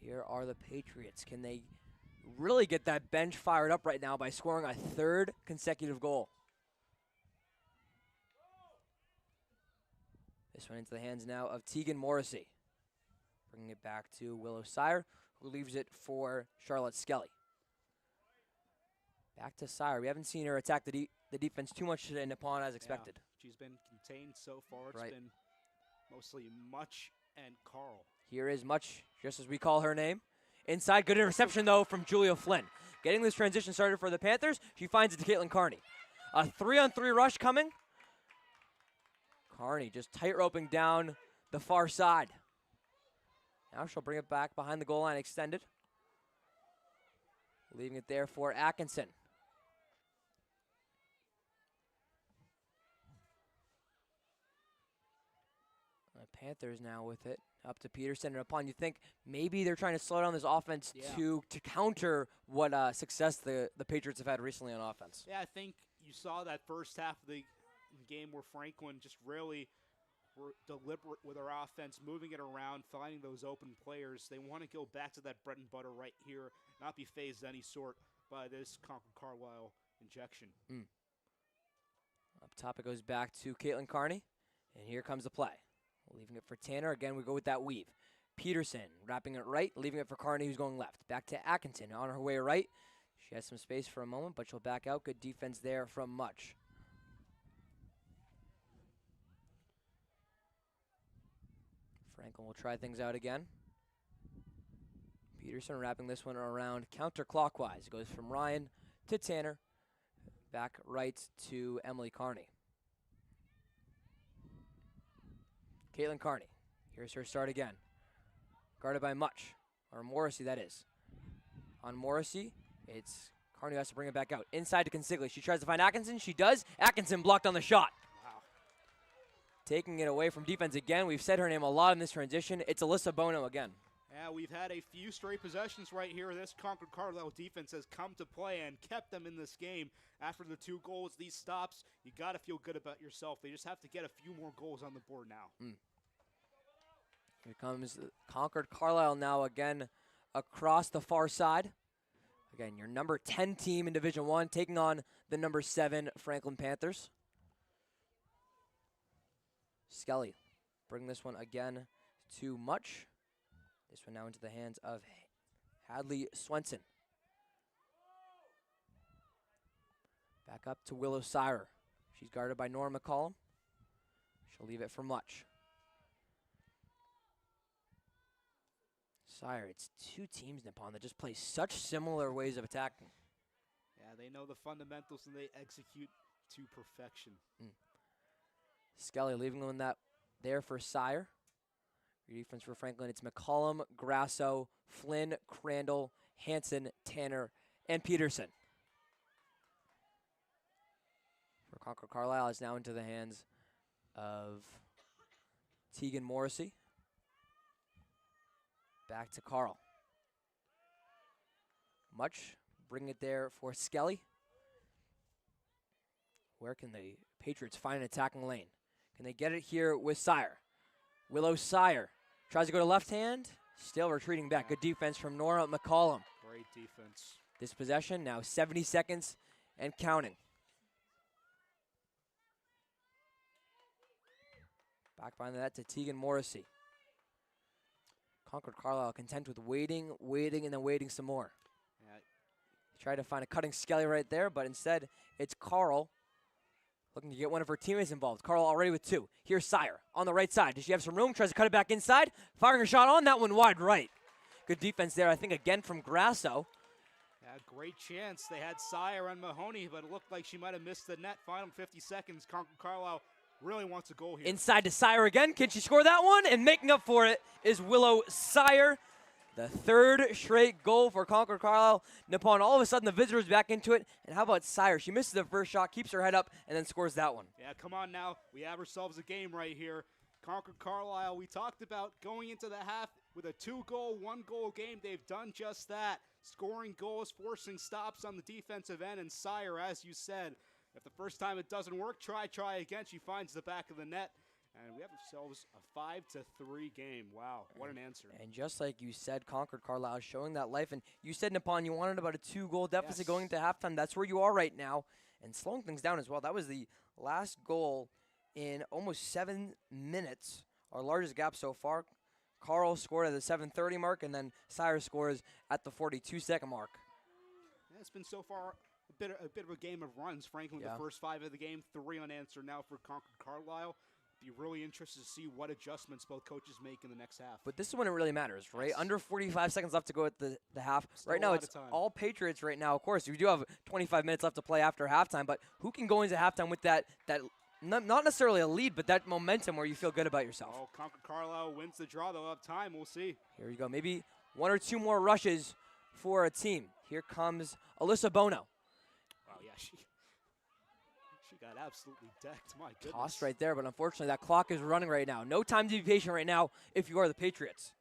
Here are the Patriots. Can they really get that bench fired up right now by scoring a third consecutive goal? This one into the hands now of Tegan Morrissey. Bringing it back to Willow Sire, who leaves it for Charlotte Skelly. Back to Sire. We haven't seen her attack the defense too much in Nippon as expected. Yeah, she's been contained so far. It's Right. been mostly Much and Carl. Here is Much, just as we call her name. Inside, good interception, though, from Julia Flynn. Getting this transition started for the Panthers. She finds it to Caitlin Kearney. A 3-on-3 rush coming. Kearney just tight-roping down the far side. Now she'll bring it back behind the goal line extended. Leaving it there for Atkinson. The Panthers now with it. Up to Peterson and upon. You think maybe they're trying to slow down this offense to counter what success the Patriots have had recently on offense. Yeah, I think you saw that first half of the game where Franklin just really were deliberate with their offense, moving it around, finding those open players. They want to go back to that bread and butter right here, not be phased any sort by this Concord-Carlisle injection. Up top it goes back to Caitlin Kearney, and here comes the play. Leaving it for Tanner. Again, we go with that weave. Peterson wrapping it right, leaving it for Kearney, who's going left. Back to Atkinson on her way right. She has some space for a moment, but she'll back out. Good defense there from Much. Franklin will try things out again. Peterson wrapping this one around counterclockwise. It goes from Ryan to Tanner. Back right to Emily Kearney. Caitlin Kearney. Here's her start again. Guarded by Much. Or Morrissey, that is. On Morrissey, it's Kearney has to bring it back out. Inside to Consigli. She tries to find Atkinson. She does. Atkinson blocked on the shot. Wow. Taking it away from defense again. We've said her name a lot in this transition. It's Alyssa Bono again. Yeah, we've had a few straight possessions right here. This Concord-Carlisle defense has come to play and kept them in this game. After the 2 goals, these stops, you got to feel good about yourself. They just have to get a few more goals on the board now. Here comes Concord-Carlisle now again across the far side. Again, your number 10 team in Division I taking on the number 7 Franklin Panthers. Skelly bring this one again to Much. This one now into the hands of Hadley Swenson. Back up to Willow Sire. She's guarded by Nora McCollum. She'll leave it for Much. Sire, it's 2 teams, Nippon, that just play such similar ways of attacking. Yeah, they know the fundamentals and they execute to perfection. Skelly leaving them that there for Sire. Your defense for Franklin, it's McCollum, Grasso, Flynn, Crandall, Hanson, Tanner, and Peterson. For Concord-Carlisle, is now into the hands of Tegan Morrissey. Back to Carl. Much, bring it there for Skelly. Where can the Patriots find an attacking lane? Can they get it here with Sire? Willow Sire tries to go to left hand, still retreating back. Good defense from Nora McCollum. Great defense. This possession now 70 seconds and counting. Back behind that to Tegan Morrissey. Concord-Carlisle content with waiting, and then waiting some more. Yeah. Tried to find a cutting Skelly right there, but instead it's Carl looking to get one of her teammates involved. Carl already with 2. Here's Sire on the right side. Does she have some room? Tries to cut it back inside. Firing a shot on that one wide right. Good defense there, I think, again from Grasso. Yeah, great chance. They had Sire and Mahoney, but it looked like she might have missed the net. Final 50 seconds. Concord-Carlisle really wants a goal here. Inside to Sire again. Can she score that one? And making up for it is Willow Sire. The 3rd straight goal for Concord-Carlisle. Nippon, all of a sudden the visitors back into it. And how about Sire? She misses the first shot, keeps her head up, and then scores that one. Yeah, come on now. We have ourselves a game right here. Concord-Carlisle, we talked about going into the half with a 2-goal, 1-goal game. They've done just that. Scoring goals, forcing stops on the defensive end. And Sire, as you said, if the first time it doesn't work, try again. She finds the back of the net. And we have ourselves a 5-3 game. Wow, what an answer. And just like you said, Concord-Carlisle showing that life. And you said, Nippon, you wanted about a 2-goal deficit going into halftime. That's where you are right now. And slowing things down as well. That was the last goal in almost 7 minutes. Our largest gap so far. Carl scored at the 7:30 mark, and then Sire scores at the 42-second mark. Yeah, it's been so far a bit of a game of runs. Franklin, the first 5 of the game, 3 unanswered now for Concord-Carlisle. Be really interested to see what adjustments both coaches make in the next half. But this is when it really matters, right? Yes. Under 45 seconds left to go at the half. Still right now, it's all Patriots right now. Of course, we do have 25 minutes left to play after halftime, but who can go into halftime with that not necessarily a lead, but that momentum where you feel good about yourself? Oh, Concord-Carlisle wins the draw. They'll have time. We'll see. Here you go. Maybe 1 or 2 more rushes for a team. Here comes Alyssa Bono. Wow, yeah, she got absolutely decked. My goodness. Tossed right there, but unfortunately that clock is running right now. No time to be patient right now if you are the Patriots.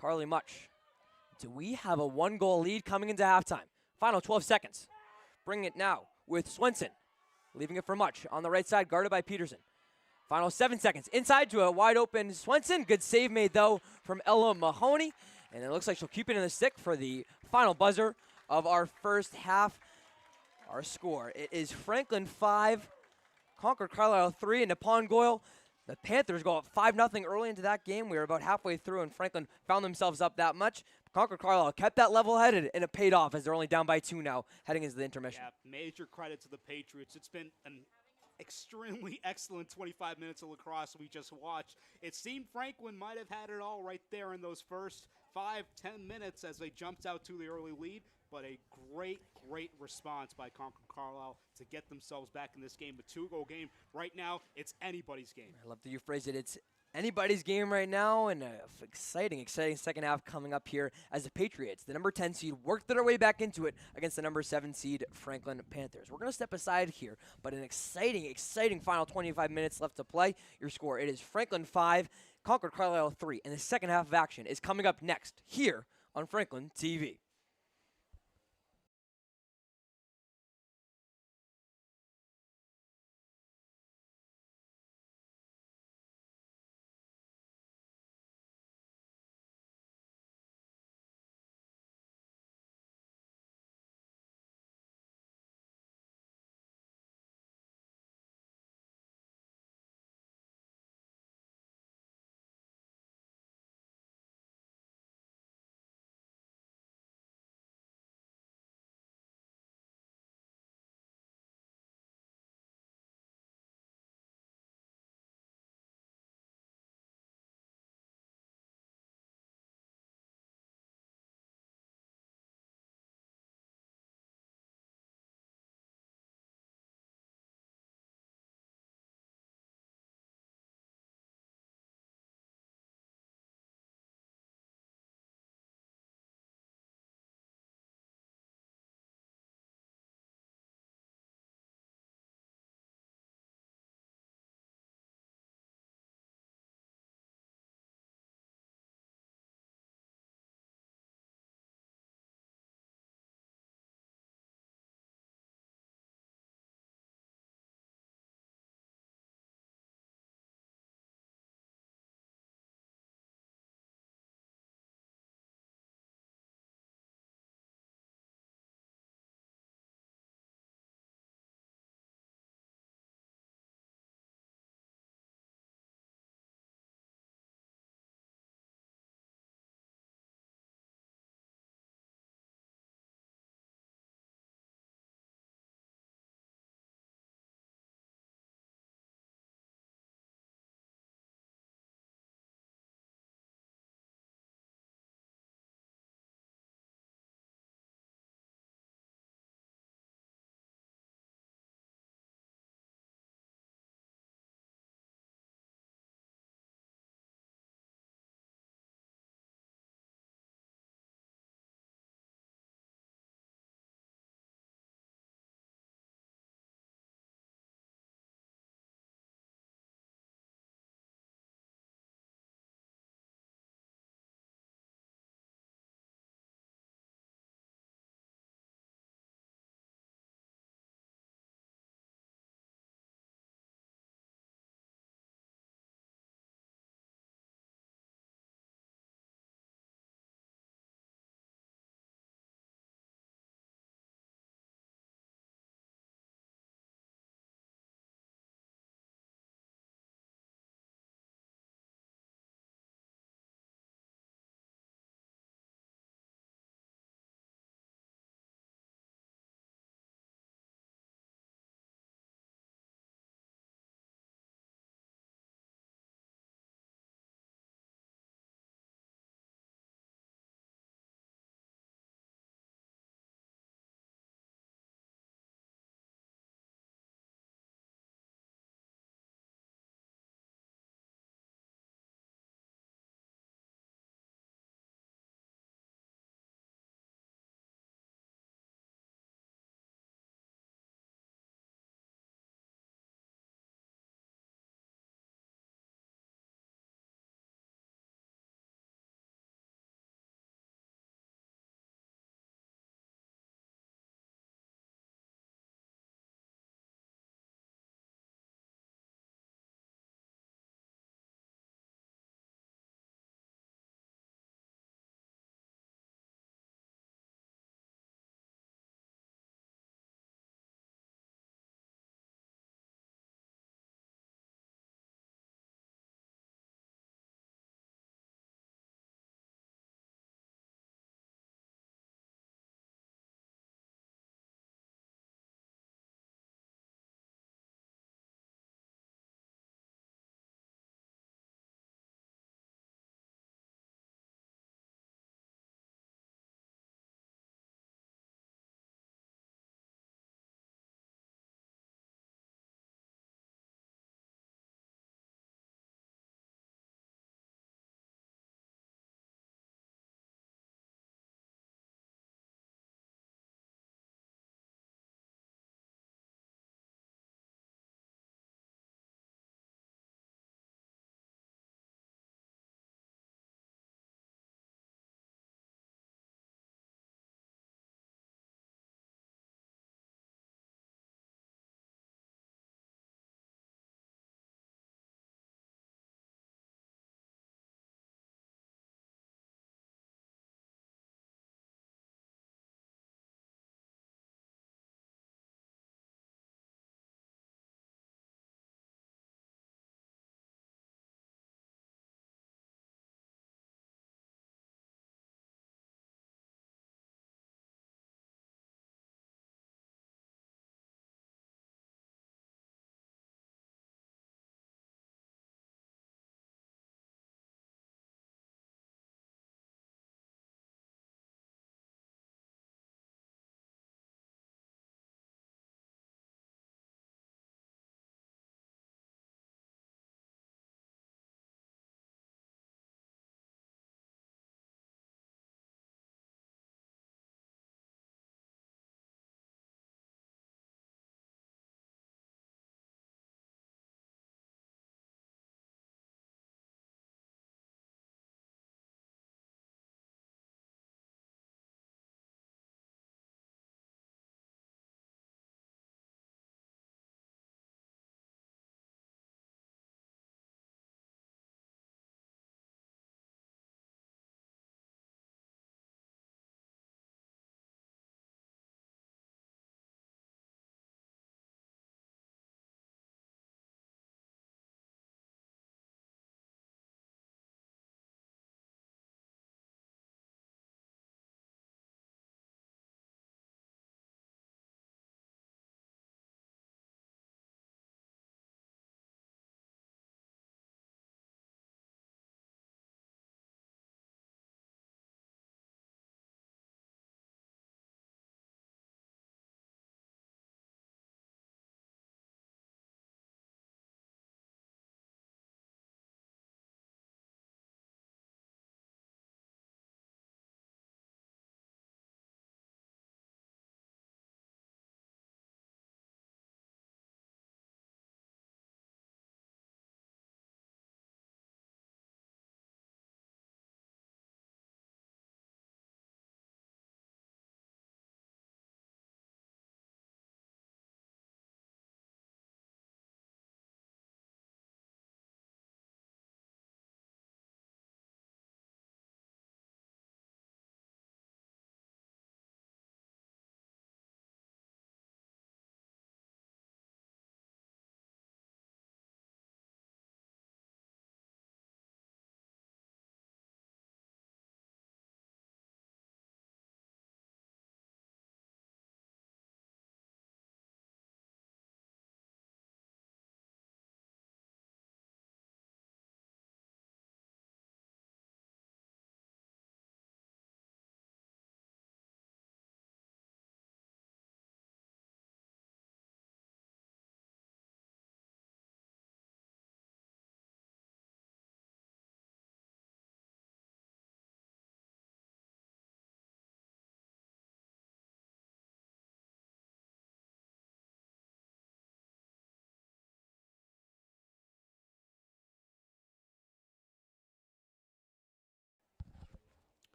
Carly Much. Do we have a 1-goal lead coming into halftime? Final 12 seconds. Bring it now with Swenson. Leaving it for Much on the right side, guarded by Peterson. Final 7 seconds. Inside to a wide open Swenson. Good save made, though, from Ella Mahoney. And it looks like she'll keep it in the stick for the final buzzer of our first half. Our score, it is Franklin 5, Concord-Carlisle 3, and Nippon Goyle. The Panthers go up 5-0 early into that game. We were about halfway through, and Franklin found themselves up that much. Concord-Carlisle kept that level-headed, and it paid off as they're only down by 2 now, heading into the intermission. Yeah, major credit to the Patriots. It's been an extremely excellent 25 minutes of lacrosse we just watched. It seemed Franklin might have had it all right there in those first 5-10 minutes as they jumped out to the early lead, but a great response by Concord-Carlisle to get themselves back in this game. A 2-goal game. Right now, it's anybody's game. I love that you phrased it. It's anybody's game right now, and an exciting second half coming up here as the Patriots, the number 10 seed, worked their way back into it against the number 7 seed Franklin Panthers. We're going to step aside here, but an exciting final 25 minutes left to play. Your score, it is Franklin 5, Concord-Carlisle 3, and the second half of action is coming up next here on Franklin TV.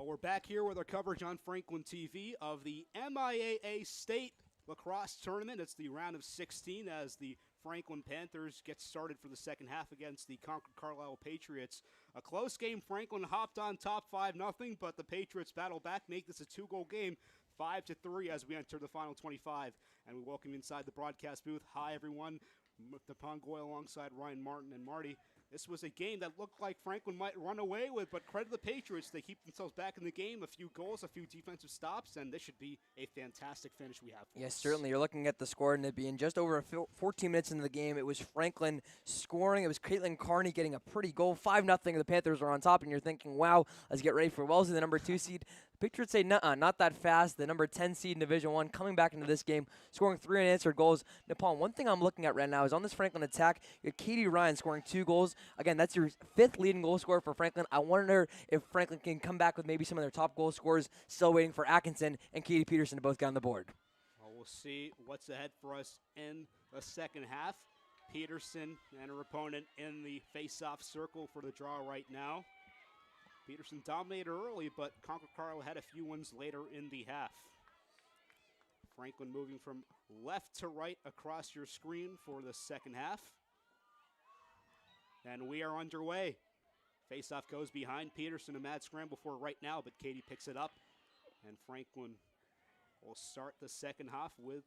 Well, we're back here with our coverage on Franklin TV of the MIAA State Lacrosse Tournament. It's the round of 16 as the Franklin Panthers get started for the second half against the Concord-Carlisle Patriots. A close game. Franklin hopped on top 5-0, but the Patriots battle back, make this a 2-goal game, 5-3 as we enter the final 25. And we welcome you inside the broadcast booth. Hi, everyone. Tapon Goyle alongside Ryan Martin and Marty. This was a game that looked like Franklin might run away with, but credit the Patriots. They keep themselves back in the game. A few goals, a few defensive stops, and this should be a fantastic finish we have. Yes, certainly. You're looking at the score, and it being just over 14 minutes into the game. It was Franklin scoring. It was Caitlin Carney getting a pretty goal. 5-0. The Panthers were on top, and you're thinking, wow, let's get ready for Wellesley, the number 2 seed. The Patriots say, nuh-uh, not that fast. The number 10 seed in Division I coming back into this game, scoring 3 unanswered goals. Nepal, one thing I'm looking at right now is on this Franklin attack, you have Katie Ryan scoring 2 goals. Again, that's your 5th leading goal scorer for Franklin. I wonder if Franklin can come back with maybe some of their top goal scorers, still waiting for Atkinson and Katie Peterson to both get on the board. Well, we'll see what's ahead for us in the second half. Peterson and her opponent in the face-off circle for the draw right now. Peterson dominated early, but Concord-Carlisle had a few ones later in the half. Franklin moving from left to right across your screen for the second half. And we are underway. Face-off goes behind Peterson. A mad scramble for it right now, but Katie picks it up. And Franklin will start the second half with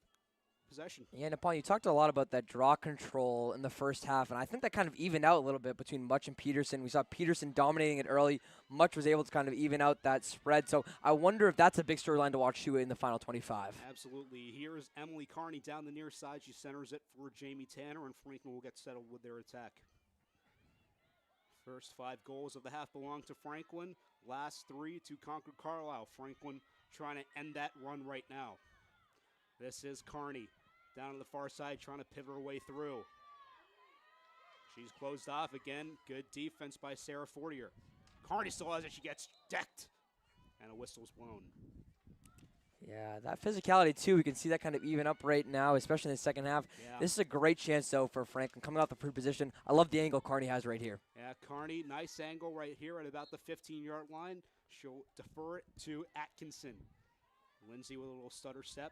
possession. Yeah, Nepal, you talked a lot about that draw control in the first half, and I think that kind of evened out a little bit between Much and Peterson. We saw Peterson dominating it early. Much was able to kind of even out that spread. So I wonder if that's a big storyline to watch too in the final 25. Absolutely. Here is Emily Carney down the near side. She centers it for Jamie Tanner, and Franklin will get settled with their attack. First 5 goals of the half belong to Franklin. Last 3 to Concord-Carlisle. Franklin trying to end that run right now. This is Carney down to the far side trying to pivot her way through. She's closed off again. Good defense by Sarah Fortier. Carney still has it. She gets decked. And a whistle's blown. Yeah, that physicality, too, we can see that kind of even up right now, especially in the second half. Yeah. This is a great chance, though, for Franklin coming off the free position. I love the angle Carney has right here. Yeah, Carney, nice angle right here at about the 15-yard line. She'll defer it to Atkinson. Lindsay with a little stutter step.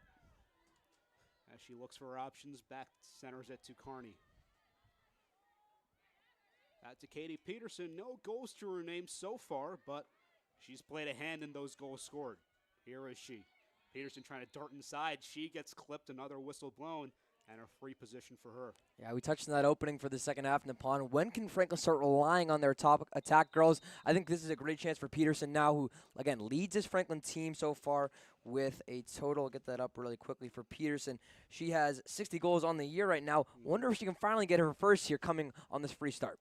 As she looks for her options, back centers it to Carney. Out to Katie Peterson. No goals to her name so far, but she's played a hand in those goals scored. Here is she. Peterson trying to dart inside. She gets clipped, another whistle blown, and a free position for her. Yeah, we touched on that opening for the second half in the pond. When can Franklin start relying on their top attack girls? I think this is a great chance for Peterson now, who, again, leads his Franklin team so far with a total. I'll get that up really quickly for Peterson. She has 60 goals on the year right now. Wonder if she can finally get her first here coming on this free start.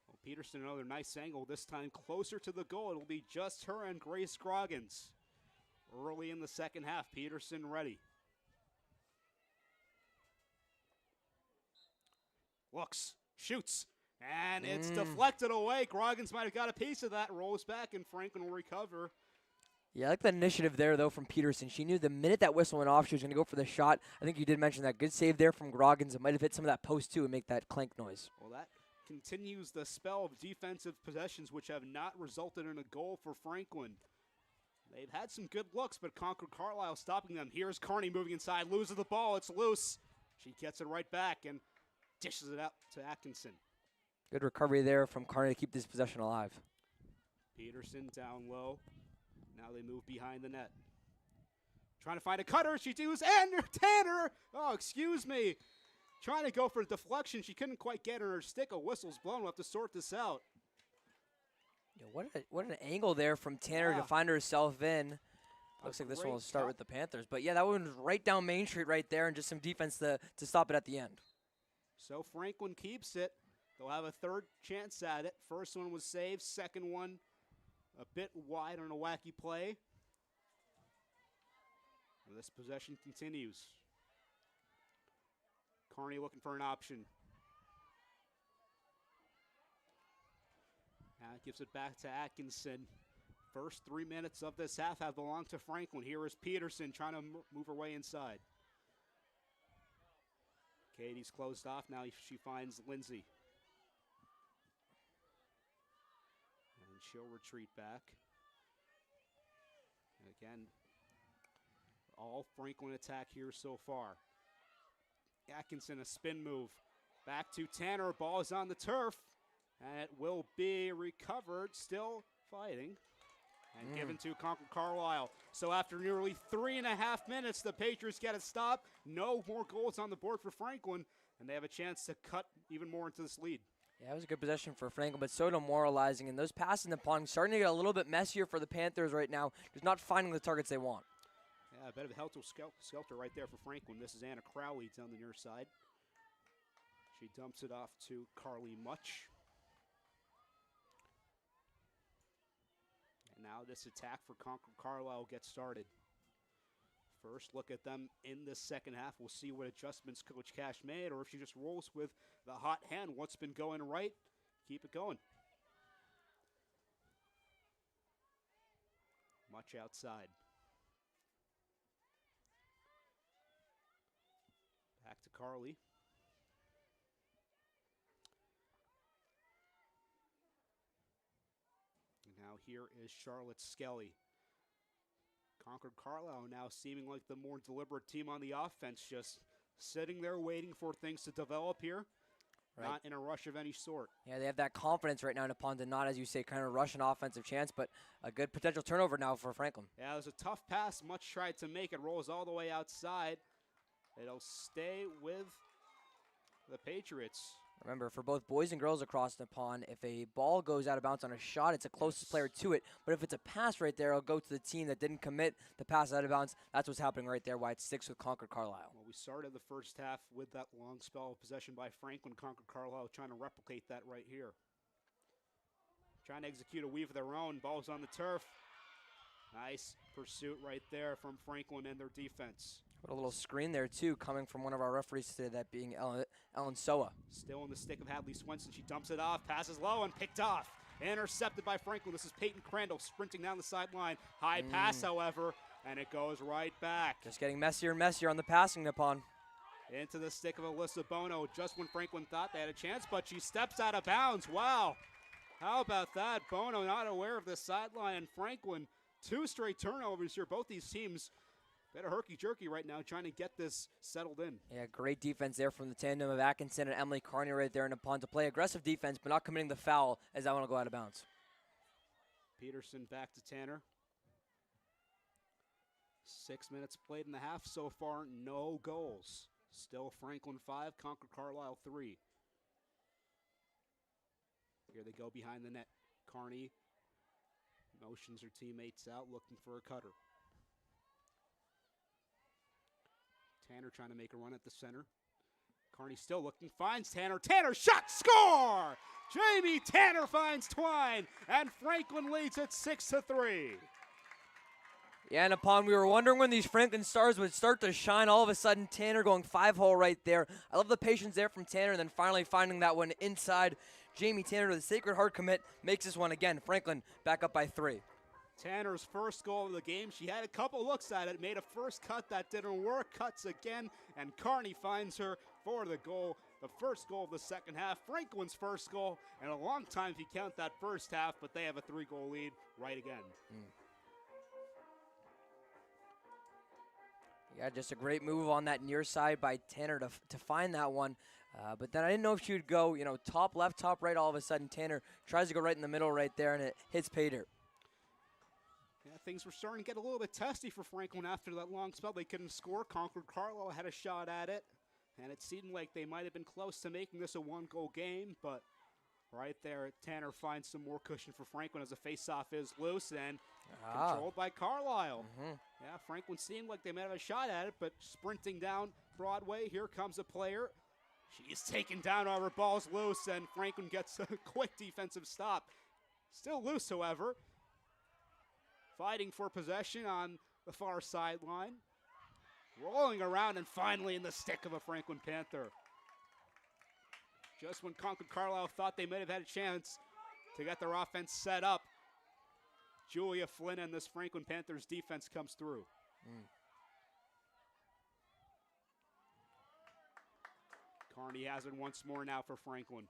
Well, Peterson, another nice angle, this time closer to the goal. It'll be just her and Grace Scroggins. Early in the second half, Peterson ready. Looks, shoots, and it's deflected away. Groggins might have got a piece of that, rolls back, and Franklin will recover. Yeah, I like the initiative there, though, from Peterson. She knew the minute that whistle went off, she was going to go for the shot. I think you did mention that. Good save there from Groggins. It might have hit some of that post, too, and make that clank noise. Well, that continues the spell of defensive possessions, which have not resulted in a goal for Franklin. They've had some good looks, but Concord-Carlisle stopping them. Here's Carney moving inside, loses the ball. It's loose. She gets it right back and dishes it out to Atkinson. Good recovery there from Carney to keep this possession alive. Peterson down low. Now they move behind the net. Trying to find a cutter. She does, and Tanner. Oh, excuse me. Trying to go for a deflection. She couldn't quite get her stick. A whistle's blown. We'll have to sort this out. Yeah, what an angle there from Tanner to find herself in. Looks like this one will start with the Panthers. But, yeah, that one was right down Main Street right there, and just some defense to stop it at the end. So Franklin keeps it. They'll have a third chance at it. First one was saved. Second one a bit wide on a wacky play. And this possession continues. Carney looking for an option. Now gives it back to Atkinson. First 3 minutes of this half have belonged to Franklin. Here is Peterson trying to move her way inside. Katie's closed off. Now she finds Lindsay. And she'll retreat back. Again, all Franklin attack here so far. Atkinson, a spin move. Back to Tanner, ball is on the turf, and it will be recovered, still fighting, and given to Concord-Carlisle. So after nearly 3.5 minutes, the Patriots get a stop. No more goals on the board for Franklin, and they have a chance to cut even more into this lead. Yeah, it was a good possession for Franklin, but so demoralizing. And those passes in the pond starting to get a little bit messier for the Panthers right now. Just not finding the targets they want. Yeah, a bit of a helter-skelter right there for Franklin. This is Anna Crowley down the near side. She dumps it off to Carly Much. And now this attack for Concord-Carlisle gets started. First look at them in the second half. We'll see what adjustments Coach Cash made, or if she just rolls with the hot hand. What's been going right, keep it going. Much outside. Back to Carly. And now here is Charlotte Skelly. Concord-Carlisle now seeming like the more deliberate team on the offense, just sitting there waiting for things to develop here. Right. Not in a rush of any sort. Yeah, they have that confidence right now in upon to not, as you say, kind of rush an offensive chance, but a good potential turnover now for Franklin. Yeah, it was a tough pass. Much tried to make it. Rolls all the way outside. It'll stay with the Patriots. Remember, for both boys and girls across the pond, if a ball goes out of bounds on a shot, it's the closest player to it. But if it's a pass right there, it'll go to the team that didn't commit the pass out of bounds. That's what's happening right there, why it sticks with Concord-Carlisle. Well, we started the first half with that long spell of possession by Franklin. Concord-Carlisle trying to replicate that right here. Trying to execute a weave of their own. Ball's on the turf. Nice pursuit right there from Franklin and their defense. What a little screen there, too, coming from one of our referees today, that being Ellen Soa. Still in the stick of Hadley Swenson. She dumps it off, passes low, and picked off. Intercepted by Franklin. This is Peyton Crandall sprinting down the sideline. High pass, however, and it goes right back. Just getting messier and messier on the passing, Nippon. Into the stick of Alyssa Bono, just when Franklin thought they had a chance, but she steps out of bounds. Wow. How about that? Bono not aware of the sideline, and Franklin, 2 straight turnovers here. Both these teams bit of herky-jerky right now, trying to get this settled in. Yeah, great defense there from the tandem of Atkinson and Emily Carney right there in the pond to play aggressive defense, but not committing the foul as I want to go out of bounds. Peterson back to Tanner. 6 minutes played in the half so far, no goals. Still Franklin 5, Concord-Carlisle 3. Here they go behind the net. Carney motions her teammates out, looking for a cutter. Tanner trying to make a run at the center. Carney still looking, finds Tanner. Tanner shot, score! Jamie Tanner finds Twine, and Franklin leads it 6-3. Yeah, and upon we were wondering when these Franklin Stars would start to shine, all of a sudden Tanner going 5-hole right there. I love the patience there from Tanner, and then finally finding that one inside. Jamie Tanner with a Sacred Heart commit makes this one again. Franklin back up by 3. Tanner's first goal of the game. She had a couple looks at it, made a first cut that didn't work, cuts again, and Carney finds her for the goal. The first goal of the second half, Franklin's first goal, and a long time if you count that first half, but they have a 3-goal lead right again. Yeah, just a great move on that near side by Tanner to find that one. But then I didn't know if she would go, top left, top right. All of a sudden, Tanner tries to go right in the middle right there, and it hits pay dirt. Yeah, things were starting to get a little bit testy for Franklin after that long spell. They couldn't score. Concord-Carlisle had a shot at it, and it seemed like they might have been close to making this a 1-goal game, but right there, Tanner finds some more cushion for Franklin as the face-off is loose and controlled by Carlisle. Yeah, Franklin seemed like they might have a shot at it, but sprinting down Broadway, here comes a player. She's taken down, however, ball's loose, and Franklin gets a quick defensive stop. Still loose, however. Fighting for possession on the far sideline. Rolling around and finally in the stick of a Franklin Panther. Just when Concord-Carlisle thought they might have had a chance to get their offense set up, Julia Flynn and this Franklin Panthers defense comes through. Carney has it once more now for Franklin.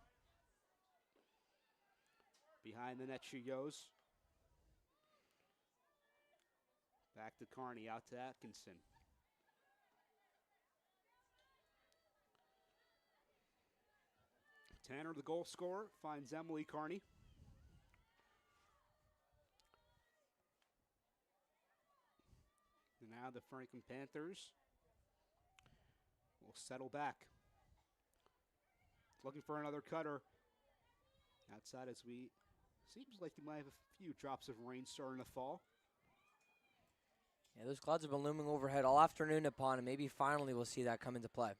Behind the net she goes. Back to Carney, out to Atkinson. Tanner, the goal scorer, finds Emily Carney. And now the Franklin Panthers will settle back. Looking for another cutter. Outside as seems like they might have a few drops of rain starting to fall. Yeah, those clouds have been looming overhead all afternoon upon, and maybe finally we'll see that come into play.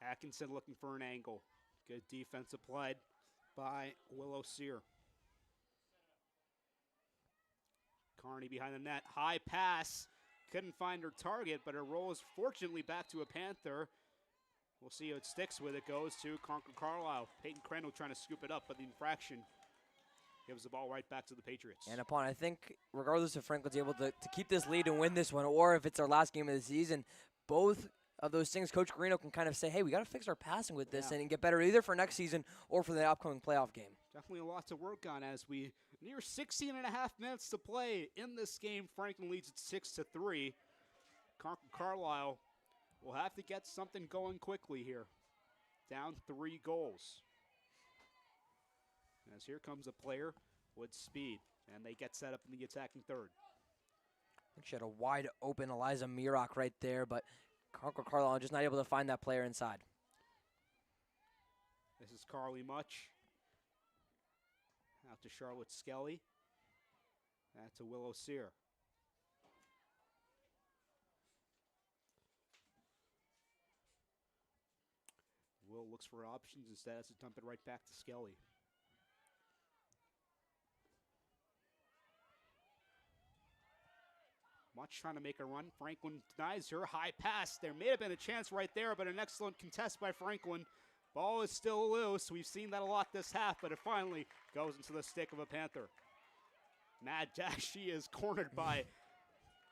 Atkinson looking for an angle. Good defense applied by Willow Sear. Carney behind the net. High pass. Couldn't find her target, but her roll is fortunately back to a Panther. We'll see how it sticks with it. Goes to Concord-Carlisle. Peyton Crandall trying to scoop it up, but the infraction gives the ball right back to the Patriots. And upon, I think, regardless if Franklin's able to keep this lead and win this one, or if it's our last game of the season, both of those things, Coach Carino can kind of say, hey, we got to fix our passing with this and get better either for next season or for the upcoming playoff game. Definitely a lot to work on as we near 16 and a half minutes to play in this game. Franklin leads it 6-3. Concord-Carlisle will have to get something going quickly here. Down 3 goals. As here comes a player with speed, and they get set up in the attacking third. I think she had a wide open Eliza Mirock right there, but Concord-Carlisle just not able to find that player inside. This is Carly Much. Out to Charlotte Skelly. That's to Willow Sear. Will looks for options, instead has to dump it right back to Skelly. Much trying to make a run. Franklin denies her. High pass. There may have been a chance right there, but an excellent contest by Franklin. Ball is still loose. We've seen that a lot this half, but it finally goes into the stick of a Panther. Mad Dash, she is cornered by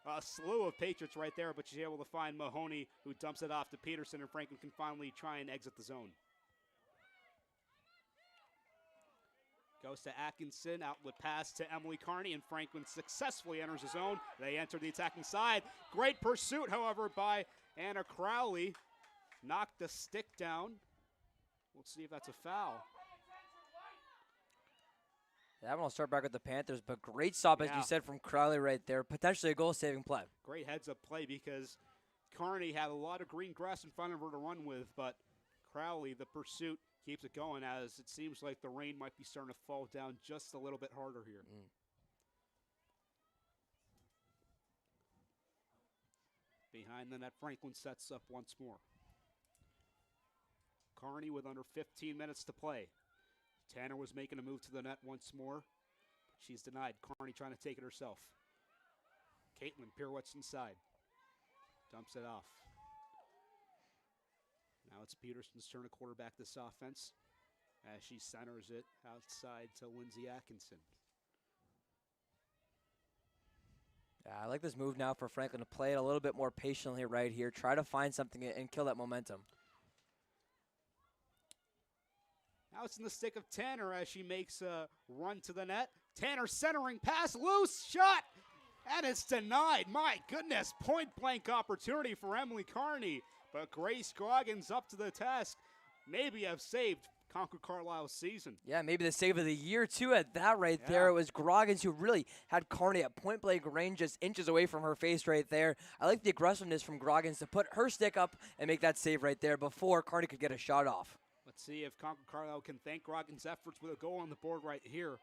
a slew of Patriots right there, but she's able to find Mahoney, who dumps it off to Peterson, and Franklin can finally try and exit the zone. Goes to Atkinson, outlet pass to Emily Carney, and Franklin successfully enters the zone. They enter the attacking side. Great pursuit, however, by Anna Crowley. Knocked the stick down. We'll see if that's a foul. That one will start back with the Panthers, but great stop, as you said, from Crowley right there. Potentially a goal-saving play. Great heads-up play because Carney had a lot of green grass in front of her to run with, but Crowley, the pursuit, keeps it going as it seems like the rain might be starting to fall down just a little bit harder here. Behind the net, Franklin sets up once more. Carney with under 15 minutes to play. Tanner was making a move to the net once more. She's denied. Carney trying to take it herself. Caitlin pirouettes inside. Dumps it off. Now it's Peterson's turn to quarterback this offense as she centers it outside to Lindsay Atkinson. Yeah, I like this move now for Franklin to play it a little bit more patiently right here. Try to find something and kill that momentum. Now it's in the stick of Tanner as she makes a run to the net. Tanner centering pass, loose shot, and it's denied. My goodness, point-blank opportunity for Emily Carney. But Grace Groggins up to the task. Maybe have saved Concord-Carlisle's season. Yeah, maybe the save of the year, too, at that right there. It was Groggins who really had Carney at point-blank range, just inches away from her face right there. I like the aggressiveness from Groggins to put her stick up and make that save right there before Carney could get a shot off. Let's see if Concord-Carlisle can thank Groggins' efforts with a goal on the board right here.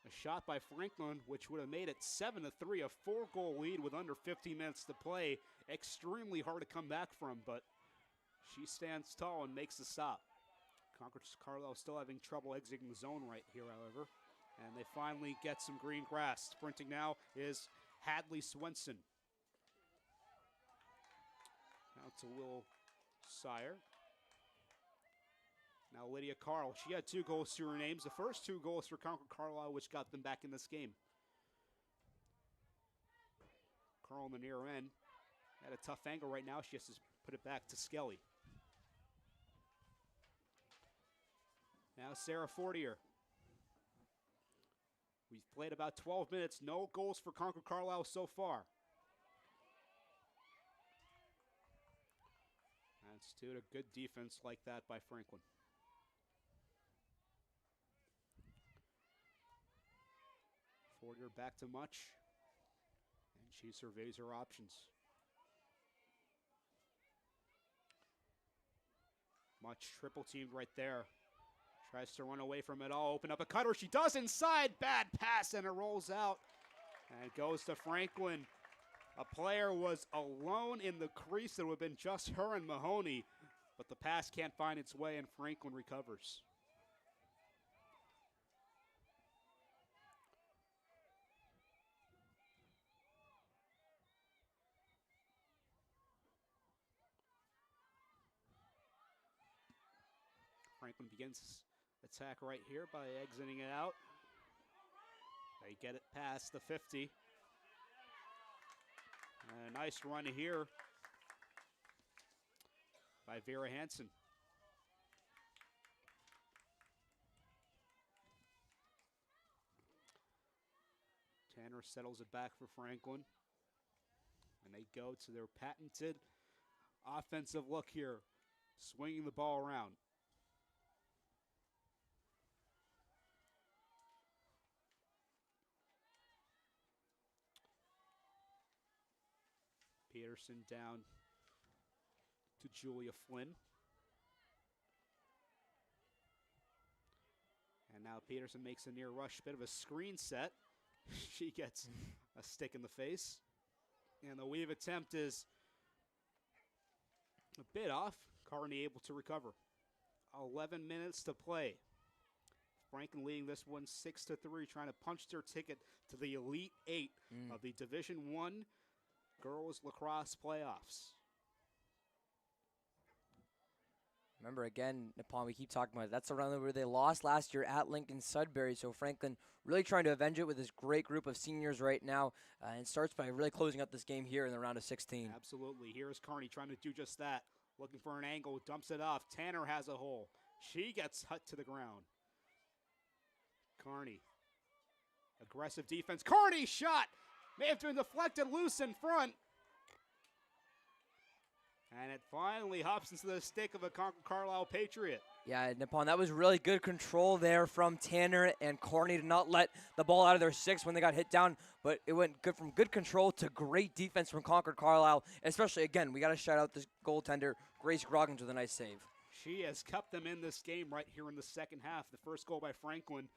A shot by Franklin, which would have made it 7-3, a 4-goal lead with under 15 minutes to play. Extremely hard to come back from, but she stands tall and makes the stop. Concord-Carlisle still having trouble exiting the zone right here, however. And they finally get some green grass. Sprinting now is Hadley Swenson. Now to Will Sire. Now Lydia Carl, she had 2 goals to her names. The first 2 goals for Concord-Carlisle, which got them back in this game. Carl on the near end. At a tough angle right now. She has to put it back to Skelly. Now Sarah Fortier. We've played about 12 minutes. No goals for Concord-Carlisle so far. That's due to good defense like that by Franklin. Fortier back to Much. And she surveys her options. Much triple teamed right there. Tries to run away from it all. Open up a cutter. She does inside. Bad pass, and it rolls out. And it goes to Franklin. A player was alone in the crease. It would have been just her and Mahoney. But the pass can't find its way, and Franklin recovers. Franklin begins attack right here by exiting it out. They get it past the 50. A nice run here by Vera Hansen. Tanner settles it back for Franklin. And they go to their patented offensive look here, swinging the ball around. Peterson down to Julia Flynn. And now Peterson makes a near rush, bit of a screen set. She gets a stick in the face. And the weave attempt is a bit off. Carney able to recover. 11 minutes to play. Franklin leading this one 6-3, trying to punch their ticket to the Elite Eight of the Division I Girls Lacrosse Playoffs. Remember, again, Nippon, we keep talking about it. That's the round where they lost last year at Lincoln Sudbury. So Franklin really trying to avenge it with this great group of seniors right now. And starts by really closing out this game here in the round of 16. Absolutely. Here's Carney trying to do just that. Looking for an angle, dumps it off. Tanner has a hole. She gets hut to the ground. Carney. Aggressive defense. Carney shot! May have been deflected loose in front. And it finally hops into the stick of a Concord-Carlisle Patriot. Yeah, Nippon, that was really good control there from Tanner and Corney to not let the ball out of their six when they got hit down. But it went good from good control to great defense from Concord-Carlisle. Especially, again, we got to shout out this goaltender, Grace Groggins, with a nice save. She has kept them in this game right here in the second half. The first goal by Franklin.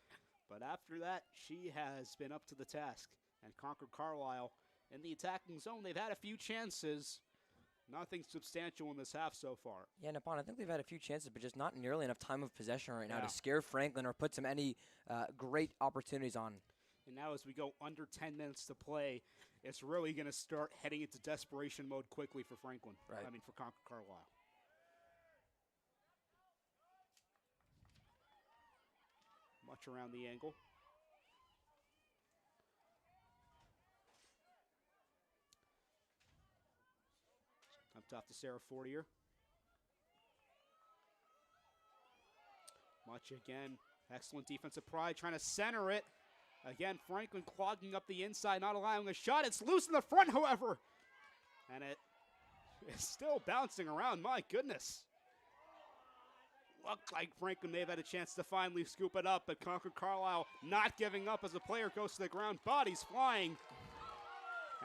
But after that, she has been up to the task. And Concord-Carlisle in the attacking zone, they've had a few chances. Nothing substantial in this half so far. Yeah, Nippon, I think they've had a few chances, but just not nearly enough time of possession right now to scare Franklin or put some any great opportunities on. And now as we go under 10 minutes to play, it's really going to start heading into desperation mode quickly for Franklin. Right. I mean, for Concord-Carlisle. Much around the angle. Dumped off to Sarah Fortier. Much again. Excellent defensive pride, trying to center it. Again, Franklin clogging up the inside, not allowing a shot. It's loose in the front, however. And it is still bouncing around. My goodness. Looked like Franklin may have had a chance to finally scoop it up, but Concord-Carlisle not giving up as the player goes to the ground. Bodies flying.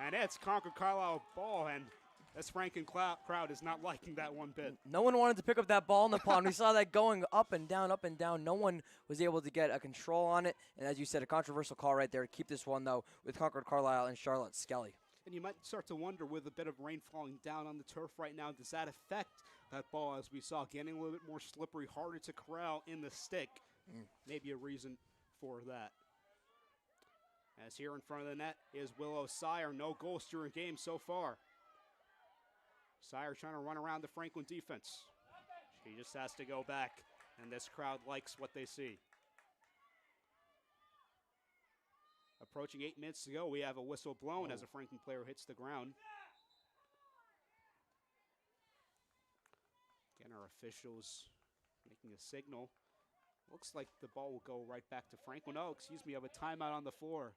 And it's Concord-Carlisle ball, and this Franklin crowd is not liking that one bit. No one wanted to pick up that ball in the pond. We saw that going up and down, up and down. No one was able to get a control on it. And as you said, a controversial call right there to keep this one, though, with Concord-Carlisle and Charlotte Skelly. And you might start to wonder, with a bit of rain falling down on the turf right now, does that affect that ball, as we saw, getting a little bit more slippery, harder to corral in the stick? Maybe a reason for that. As here in front of the net is Willow Sire. No goals during game so far. Sire trying to run around the Franklin defense. She just has to go back, and this crowd likes what they see. Approaching 8 minutes to go, we have a whistle blown as a Franklin player hits the ground. Again, our officials making a signal. Looks like the ball will go right back to Franklin. Oh, excuse me, I have a timeout on the floor.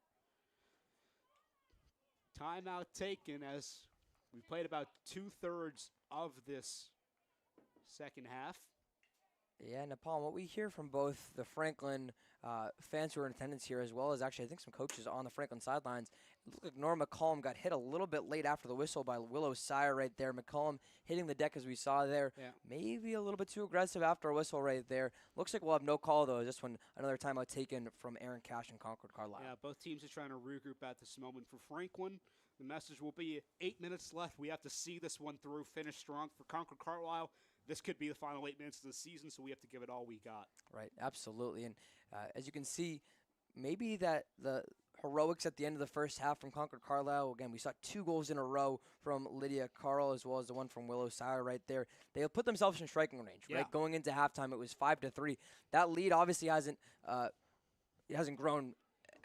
Timeout taken as we played about 2/3 of this second half. Yeah, Napalm, what we hear from both the Franklin fans who are in attendance here, as well as actually I think some coaches on the Franklin sidelines, it looked like Norm McCollum got hit a little bit late after the whistle by Willow Sire right there. McCollum hitting the deck as we saw there. Yeah. Maybe a little bit too aggressive after a whistle right there. Looks like we'll have no call, though. This one, another timeout taken from Aaron Cash and Concord-Carlisle. Yeah, both teams are trying to regroup at this moment. For Franklin, the message will be 8 minutes left. We have to see this one through, finish strong. For Concord-Carlisle, this could be the final 8 minutes of the season, so we have to give it all we got. Right, absolutely. And as you can see, maybe that the heroics at the end of the first half from Concord-Carlisle, again, we saw 2 goals in a row from Lydia Carl as well as the one from Willow Sire right there. They put themselves in striking range, right? Going into halftime, it was 5-3. That lead obviously hasn't grown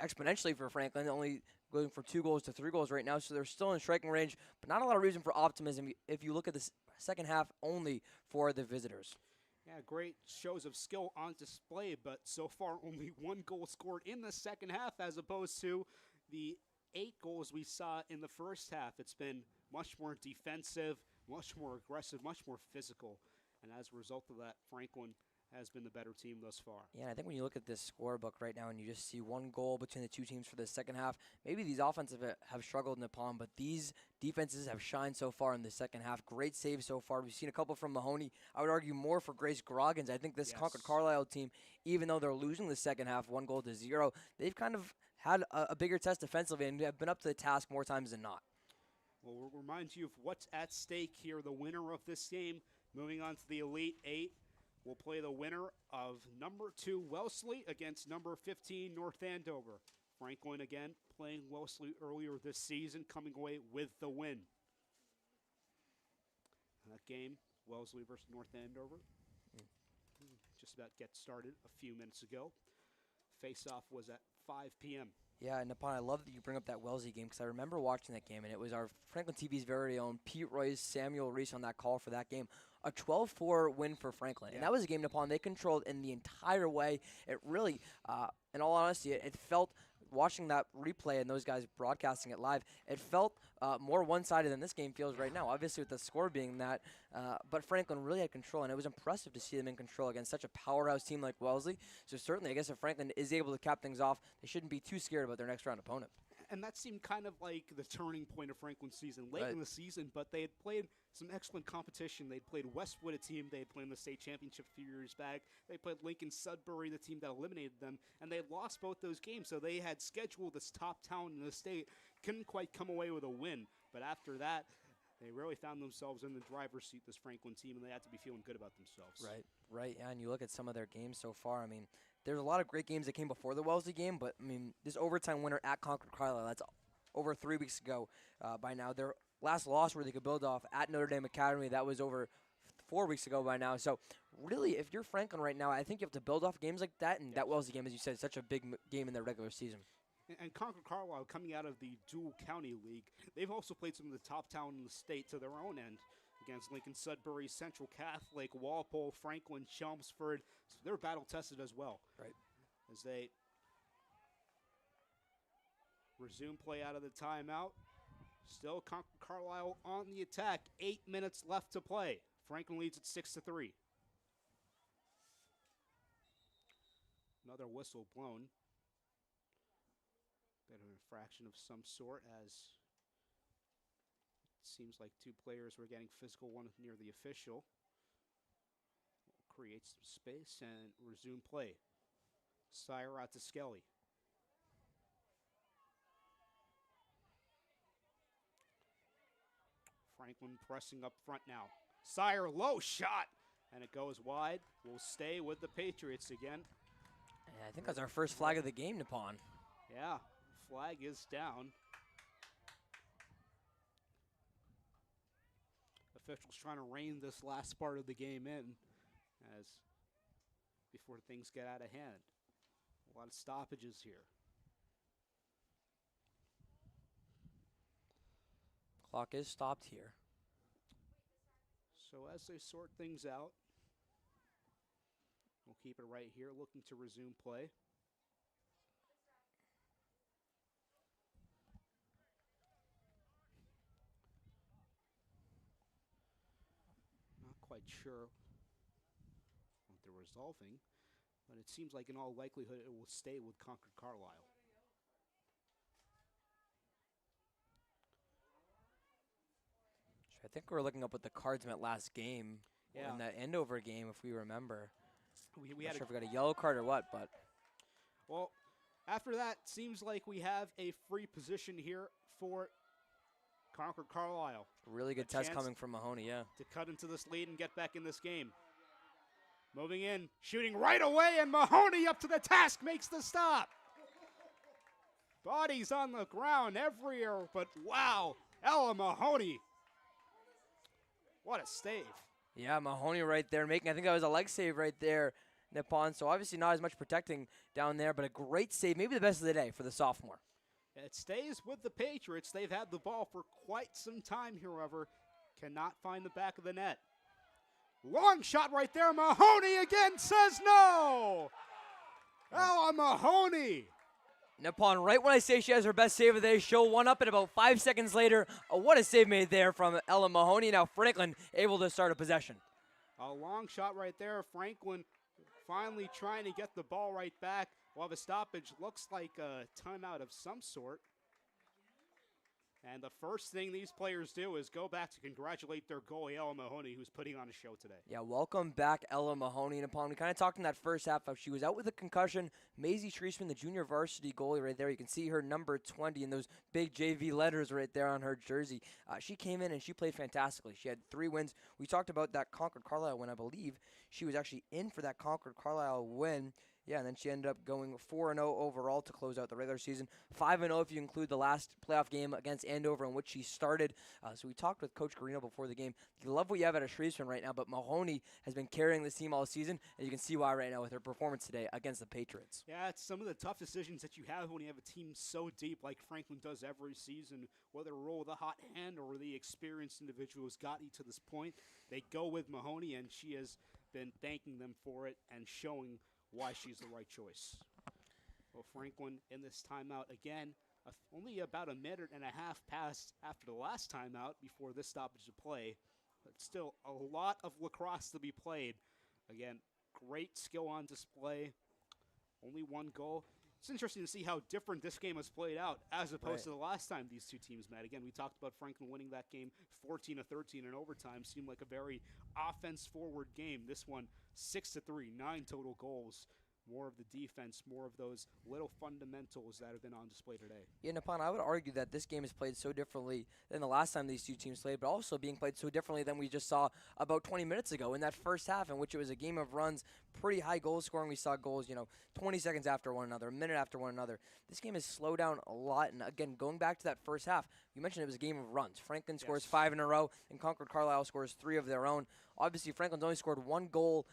exponentially for Franklin, only going from 2 goals to 3 goals right now, so they're still in striking range, but not a lot of reason for optimism if you look at this second half only for the visitors. Yeah, great shows of skill on display, but so far only 1 goal scored in the second half as opposed to the 8 goals we saw in the first half. It's been much more defensive, much more aggressive, much more physical, and as a result of that, Franklin has been the better team thus far. Yeah, I think when you look at this scorebook right now and you just see 1 goal between the 2 teams for the second half, maybe these offenses have struggled in the palm, but these defenses have shined so far in the second half. Great saves so far. We've seen a couple from Mahoney. I would argue more for Grace Groggins. I think this Concord-Carlisle team, even though they're losing the second half 1-0, they've kind of had a bigger test defensively and have been up to the task more times than not. Well, we'll remind you of what's at stake here. The winner of this game, moving on to the Elite 8, will play the winner of number 2 Wellesley against number 15 North Andover. Franklin again playing Wellesley earlier this season, coming away with the win. That game, Wellesley versus North Andover, just about get started a few minutes ago. Face-off was at 5 p.m. Yeah, and Napon, I love that you bring up that Wellesley game because I remember watching that game, and it was our Franklin TV's very own Pete Royce, Samuel Reese on that call for that game. A 12-4 win for Franklin. And that was a game, Napon, they controlled in the entire way. It really, in all honesty, it felt, watching that replay and those guys broadcasting it live, it felt more one-sided than this game feels right now, obviously with the score being that. But Franklin really had control, and it was impressive to see them in control against such a powerhouse team like Wellesley. So certainly, I guess if Franklin is able to cap things off, they shouldn't be too scared about their next round opponent. And that seemed kind of like the turning point of Franklin's season, late in the season, but they had played some excellent competition. They'd played Westwood, a team they had played in the state championship a few years back. They played Lincoln Sudbury, the team that eliminated them, and they lost both those games. So they had scheduled this top talent in the state, couldn't quite come away with a win. But after that, they really found themselves in the driver's seat, this Franklin team, and they had to be feeling good about themselves. Right, yeah, and you look at some of their games so far, I mean, there's a lot of great games that came before the Wellesley game, but, I mean, this overtime winner at Concord-Carlisle, that's over 3 weeks ago by now. Their last loss where they could build off at Notre Dame Academy, that was over 4 weeks ago by now. So, really, if you're Franklin right now, I think you have to build off games like that, and that Wellesley game, as you said, is such a big game in their regular season. And Concord-Carlisle, coming out of the Dual County League, they've also played some of the top talent in the state to their own end against Lincoln Sudbury, Central Catholic, Walpole, Franklin, Chelmsford. So they're battle-tested as well. Right. As they resume play out of the timeout. Still Concord-Carlisle on the attack. 8 minutes left to play. Franklin leads at 6-3. Another whistle blown. Bit of an infraction of some sort, as it seems like 2 players were getting physical, one near the official. Create some space and resume play. Sire out to Skelly. Franklin pressing up front now. Sire, low shot, and it goes wide. We'll stay with the Patriots again. And I think that's our first flag of the game, Nippon. Yeah, flag is down. Officials trying to rein this last part of the game in as before things get out of hand. A lot of stoppages here. Clock is stopped here. So as they sort things out, We'll keep it right here, looking to resume play. Not quite sure what they're resolving, but it seems like in all likelihood it will stay with Concord-Carlisle. I think we're looking up what the Cards meant last game. Yeah. In that Andover game, if we remember. We Not had sure if we got a yellow card or what, but. Well, after that, seems like we have a free position here for Concord-Carlisle. Really good test coming from Mahoney, yeah. To cut into this lead and get back in this game. Moving in, shooting right away, and Mahoney up to the task, makes the stop. Bodies on the ground everywhere, but wow, Ella Mahoney. What a save. Yeah, Mahoney right there making, I think that was a leg save right there, Nippon. So obviously not as much protecting down there, but a great save, maybe the best of the day for the sophomore. It stays with the Patriots. They've had the ball for quite some time here, however, cannot find the back of the net. Long shot right there. Mahoney again says no. Ella Mahoney. Nippon, right when I say she has her best save of the day, she'll one up, and about 5 seconds later, what a save made there from Ella Mahoney. Now Franklin able to start a possession. A long shot right there. Franklin finally trying to get the ball right back. We'll have a stoppage. Looks like a timeout of some sort. And the first thing these players do is go back to congratulate their goalie, Ella Mahoney, who's putting on a show today. Yeah, welcome back, Ella Mahoney. Nippon, we kind of talked in that first half of she was out with a concussion. Maisie Treisman, the junior varsity goalie right there. You can see her number 20 in those big JV letters right there on her jersey. She came in and she played fantastically. She had 3 wins. We talked about that Concord-Carlisle win. I believe she was actually in for that Concord-Carlisle win. Yeah, and then she ended up going 4-0 overall to close out the regular season. 5-0 if you include the last playoff game against Andover in which she started. So we talked with Coach Carino before the game. You love what you have at a Shrevesbury right now, but Mahoney has been carrying this team all season, and you can see why right now with her performance today against the Patriots. Yeah, it's some of the tough decisions that you have when you have a team so deep like Franklin does every season, whether roll with a hot hand or the experienced individual who's got you to this point. They go with Mahoney, and she has been thanking them for it and showing why she's the right choice. Well, Franklin in this timeout again, only about a minute and a half passed after the last timeout before this stoppage of play, but still a lot of lacrosse to be played. Again, great skill on display, only 1 goal. It's interesting to see how different this game has played out as opposed to the last time these two teams met. Again, we talked about Franklin winning that game 14-13 in overtime. Seemed like a very offense-forward game. This one, 6-3, 9 total goals. More of the defense, more of those little fundamentals that have been on display today. Yeah, Nippon, I would argue that this game is played so differently than the last time these two teams played, but also being played so differently than we just saw about 20 minutes ago in that first half, in which it was a game of runs, pretty high goal scoring. We saw goals, 20 seconds after one another, a minute after one another. This game has slowed down a lot, and again, going back to that first half, you mentioned it was a game of runs. Franklin scores 5 in a row, and Concord-Carlisle scores 3 of their own. Obviously, Franklin's only scored 1 goal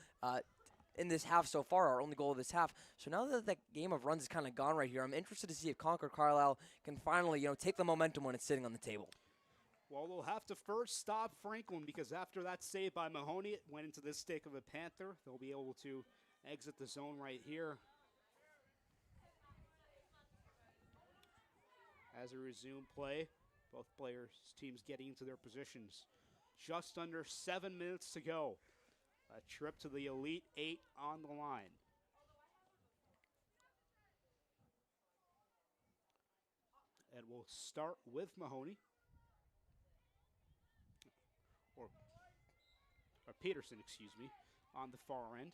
in this half so far, our only goal of this half. So now that that game of runs is kind of gone right here, I'm interested to see if Concord-Carlisle can finally, take the momentum when it's sitting on the table. Well, they'll have to first stop Franklin because after that save by Mahoney, it went into this stick of a Panther. They'll be able to exit the zone right here. As we resume play, both teams getting into their positions. Just under 7 minutes to go. A trip to the Elite 8 on the line. And we'll start with Mahoney. Or Peterson, excuse me, on the far end.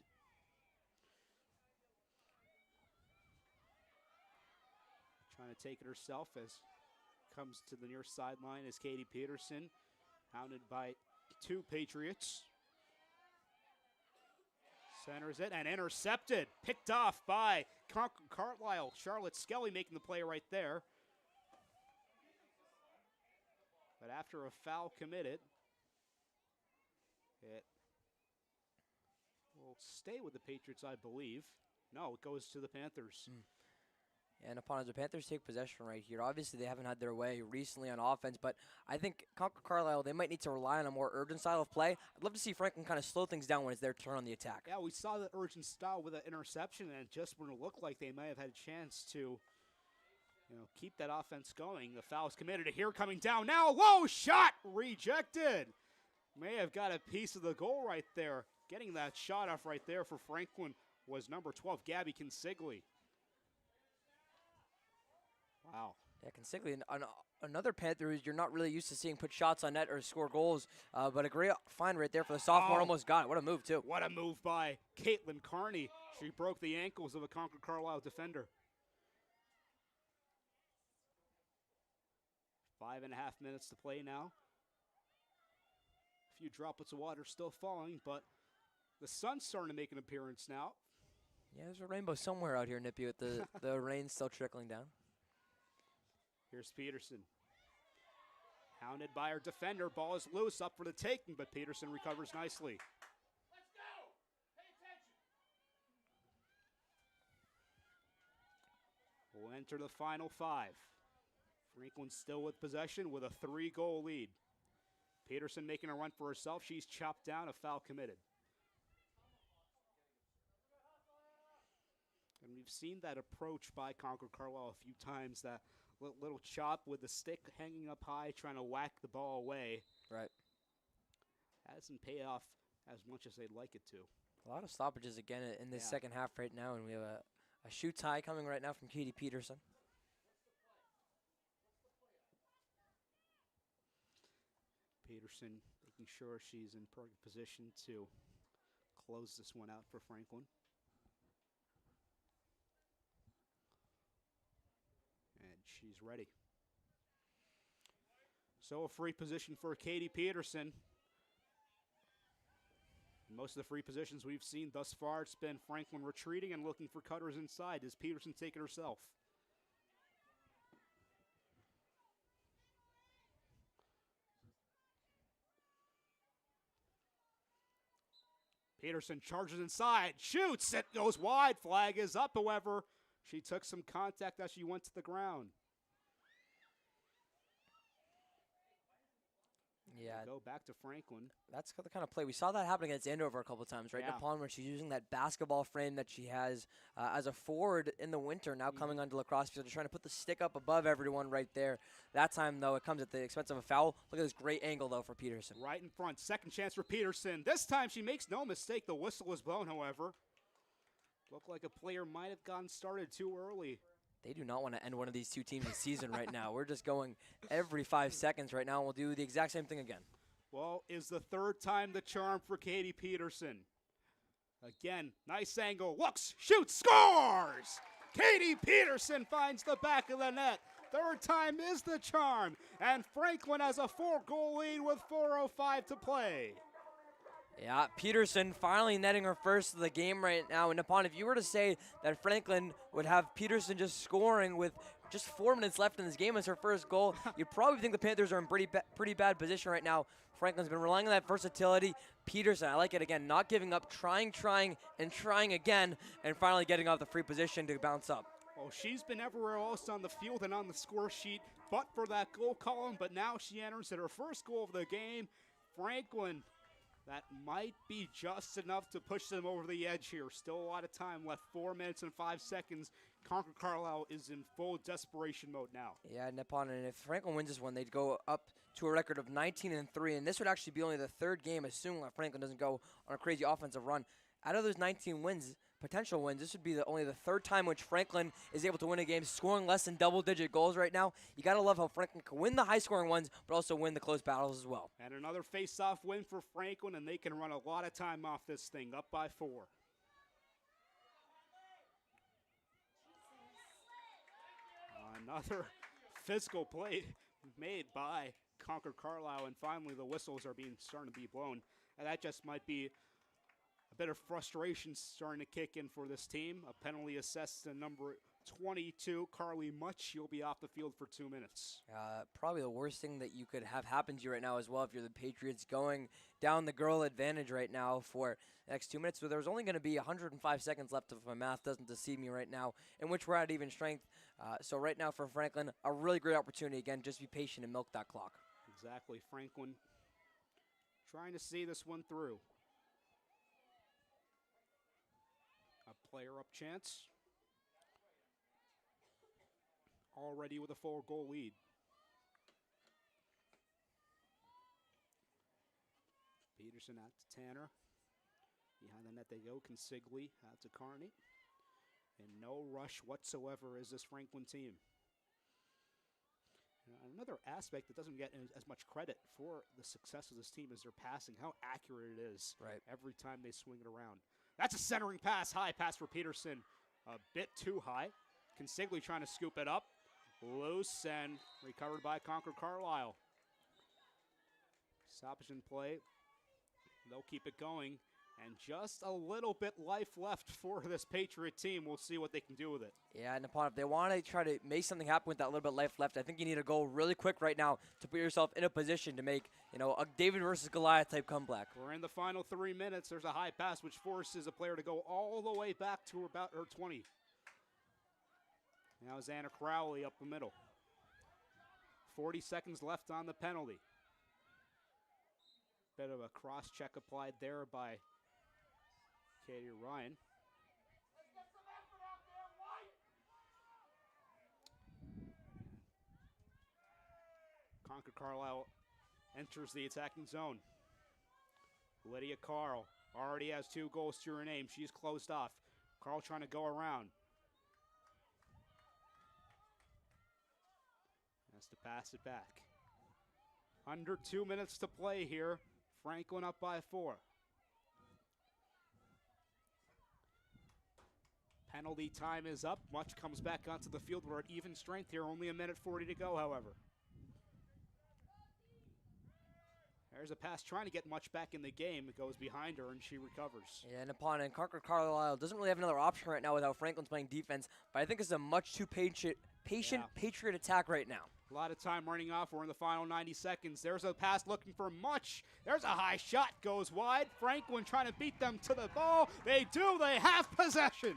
Trying to take it herself as comes to the near sideline is Katie Peterson, hounded by 2 Patriots. Centers it and intercepted. Picked off by Concord-Carlisle. Charlotte Skelly making the play right there. But after a foul committed, it will stay with the Patriots, I believe. No, it goes to the Panthers. And upon as the Panthers take possession right here, obviously they haven't had their way recently on offense, but I think Concord-Carlisle, they might need to rely on a more urgent style of play. I'd love to see Franklin kind of slow things down when it's their turn on the attack. Yeah, we saw the urgent style with an interception, and just when it looked like they may have had a chance to keep that offense going. The foul is committed. Here coming down now. Low shot rejected. May have got a piece of the goal right there. Getting that shot off right there for Franklin was number 12, Gabby Consigli. Wow. Yeah, Consigli, another Panther who you're not really used to seeing put shots on net or score goals, but a great find right there for the sophomore. Almost got it. What a move, too. What a move by Caitlin Carney. She broke the ankles of a Concord-Carlisle defender. 5.5 minutes to play now. A few droplets of water still falling, but the sun's starting to make an appearance now. Yeah, there's a rainbow somewhere out here, Nippy, with the rain still trickling down. Here's Peterson. Hounded by her defender. Ball is loose, up for the taking, but Peterson recovers nicely. Let's go! Pay attention. We'll enter the final 5. Franklin still with possession with a 3-goal lead. Peterson making a run for herself. She's chopped down, a foul committed. And we've seen that approach by Concord-Carlisle a few times, that little chop with the stick hanging up high, trying to whack the ball away. Right. Hasn't paid off as much as they'd like it to. A lot of stoppages again in this second half right now, and we have a shoot tie coming right now from Katie Peterson. Peterson making sure she's in perfect position to close this one out for Franklin. And she's ready. So a free position for Katie Peterson. Most of the free positions we've seen thus far, it's been Franklin retreating and looking for cutters inside. Does Peterson take it herself? Peterson charges inside, shoots, it goes wide, flag is up, however. She took some contact as she went to the ground. Yeah. Go back to Franklin. That's the kind of play. We saw that happen against Andover a couple of times, right? Yeah. Upon where she's using that basketball frame that she has as a forward in the winter, now coming onto LaCrosse field. They're trying to put the stick up above everyone right there. That time, though, it comes at the expense of a foul. Look at this great angle, though, for Peterson. Right in front. Second chance for Peterson. This time she makes no mistake. The whistle was blown, however. Looked like a player might have gotten started too early. They do not want to end one of these two teams' season right now. We're just going every 5 seconds right now, and we'll do the exact same thing again. Well, is the third time the charm for Katie Peterson. Again, nice angle, looks, shoots, scores! Katie Peterson finds the back of the net. Third time is the charm, and Franklin has a 4-goal lead with 4:05 to play. Yeah, Peterson finally netting her first of the game right now. And upon, if you were to say that Franklin would have Peterson just scoring with just 4 minutes left in this game as her first goal, you'd probably think the Panthers are in pretty bad position right now. Franklin's been relying on that versatility. Peterson, I like it again, not giving up, trying, and trying again, and finally getting off the free position to bounce up. Well, she's been everywhere else on the field and on the score sheet, but for that goal column, but now she enters at her first goal of the game. Franklin, that might be just enough to push them over the edge here. Still a lot of time left, 4 minutes and 5 seconds. Concord-Carlisle is in full desperation mode now. Yeah, Nippon, and if Franklin wins this one, they'd go up to a record of 19-3, and this would actually be only the third game, assuming that Franklin doesn't go on a crazy offensive run. Out of those 19 wins, potential wins, this would be only the third time which Franklin is able to win a game, scoring less than double-digit goals right now. You got to love how Franklin can win the high-scoring ones, but also win the close battles as well. And another face-off win for Franklin, and they can run a lot of time off this thing, up by 4. Another physical play made by Concord-Carlisle, and finally the whistles are starting to be blown. And that just might be a bit of frustration starting to kick in for this team. A penalty assessed to number 22. Carly Much, you'll be off the field for 2 minutes. Probably the worst thing that you could have happen to you right now as well if you're the Patriots, going down the girl advantage right now for the next 2 minutes. So there's only going to be 105 seconds left if my math doesn't deceive me right now, in which we're at even strength. So right now for Franklin, a really great opportunity. Again, just be patient and milk that clock. Exactly. Franklin trying to see this one through. A player up chance. Already with a 4-goal lead. Peterson out to Tanner. Behind the net they go. Consigli out to Carney. And no rush whatsoever is this Franklin team. Another aspect that doesn't get as much credit for the success of this team is their passing, how accurate it is every time they swing it around. That's a centering pass, high pass for Peterson. A bit too high. Consigli trying to scoop it up. Loose and recovered by Concord-Carlisle. Stoppage in play. They'll keep it going. And just a little bit life left for this Patriot team. We'll see what they can do with it. Yeah, and if they want to try to make something happen with that little bit of life left, I think you need to go really quick right now to put yourself in a position to make, a David versus Goliath type comeback. We're in the final 3 minutes. There's a high pass which forces a player to go all the way back to about her 20. Now Xana Crowley up the middle. 40 seconds left on the penalty. Bit of a cross check applied there by Katie Ryan. Let's get some effort out there, White. Concord-Carlisle enters the attacking zone. Lydia Carl already has 2 goals to her name. She's closed off. Carl trying to go around. Has to pass it back. Under 2 minutes to play here. Franklin up by 4. Penalty time is up. Much comes back onto the field. We're at even strength here. Only a minute 40 to go, however. There's a pass trying to get Much back in the game. It goes behind her, and she recovers. Yeah, and Concord-Carlisle doesn't really have another option right now without Franklin's playing defense, but I think this is a much too patient Patriot attack right now. A lot of time running off. We're in the final 90 seconds. There's a pass looking for Much. There's a high shot. Goes wide. Franklin trying to beat them to the ball. They do. They have possession.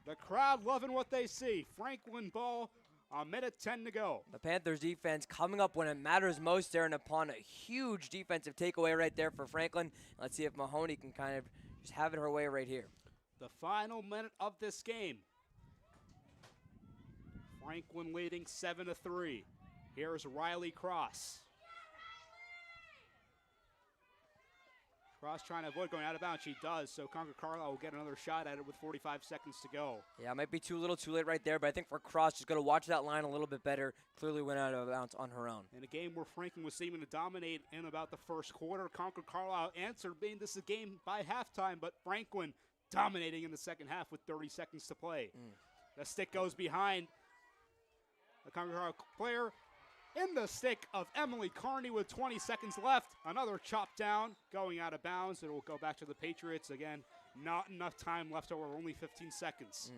The crowd loving what they see. Franklin ball, a minute 10 to go. The Panthers defense coming up when it matters most there, and upon a huge defensive takeaway right there for Franklin. Let's see if Mahoney can kind of just have it her way right here. The final minute of this game. Franklin leading 7-3. Here's Riley Cross. Cross trying to avoid going out of bounds. She does, so Concord-Carlisle will get another shot at it with 45 seconds to go. Yeah, it might be too little too late right there, but I think for Cross, she's going to watch that line a little bit better. Clearly went out of bounds on her own. In a game where Franklin was seeming to dominate in about the first quarter, Concord-Carlisle answered, being this is a game by halftime, but Franklin dominating in the second half with 30 seconds to play. The stick goes behind the Concord-Carlisle player. In the stick of Emily Carney with 20 seconds left. Another chop down, going out of bounds. It will go back to the Patriots. Again, not enough time left over, only 15 seconds.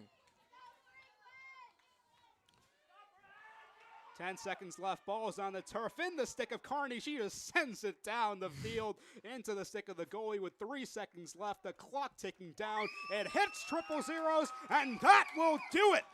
10 seconds left. Ball is on the turf. In the stick of Carney. She just sends it down the field into the stick of the goalie with 3 seconds left. The clock ticking down. It hits triple zeros, and that will do it.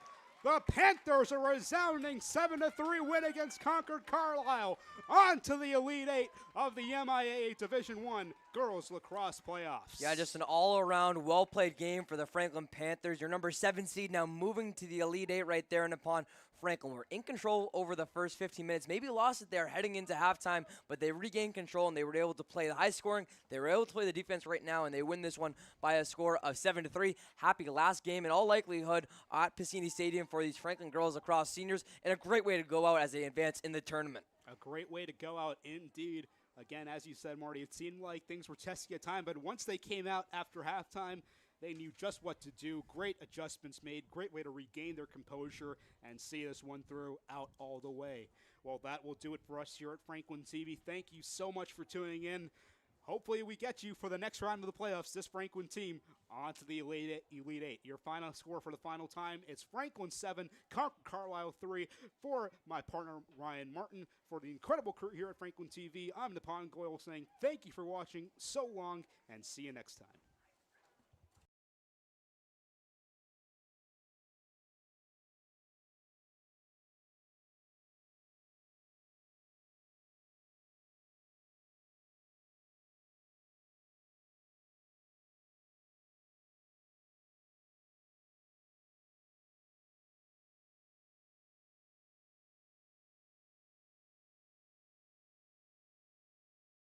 The Panthers, a resounding 7-3 win against Concord-Carlisle. On to the Elite Eight of the MIAA Division I Girls Lacrosse Playoffs. Yeah, just an all-around, well-played game for the Franklin Panthers. Your number 7 seed now moving to the Elite Eight right there, and upon Franklin were in control over the first 15 minutes. Maybe lost it there heading into halftime, but they regained control, and they were able to play the high scoring. They were able to play the defense right now, and they win this one by a score of 7-3. Happy last game in all likelihood at Piscini Stadium for these Franklin Girls Lacrosse seniors, and a great way to go out as they advance in the tournament. A great way to go out indeed. Again, as you said, Marty, it seemed like things were testy at time, but once they came out after halftime, they knew just what to do. Great adjustments made. Great way to regain their composure and see this one through out all the way. Well, that will do it for us here at Franklin TV. Thank you so much for tuning in. Hopefully we get you for the next round of the playoffs, this Franklin team, onto the Elite Eight. Your final score for the final time, it's Franklin 7, Concord-Carlisle 3. For my partner, Ryan Martin, for the incredible crew here at Franklin TV, I'm Nippon Goyle saying thank you for watching so long, and see you next time.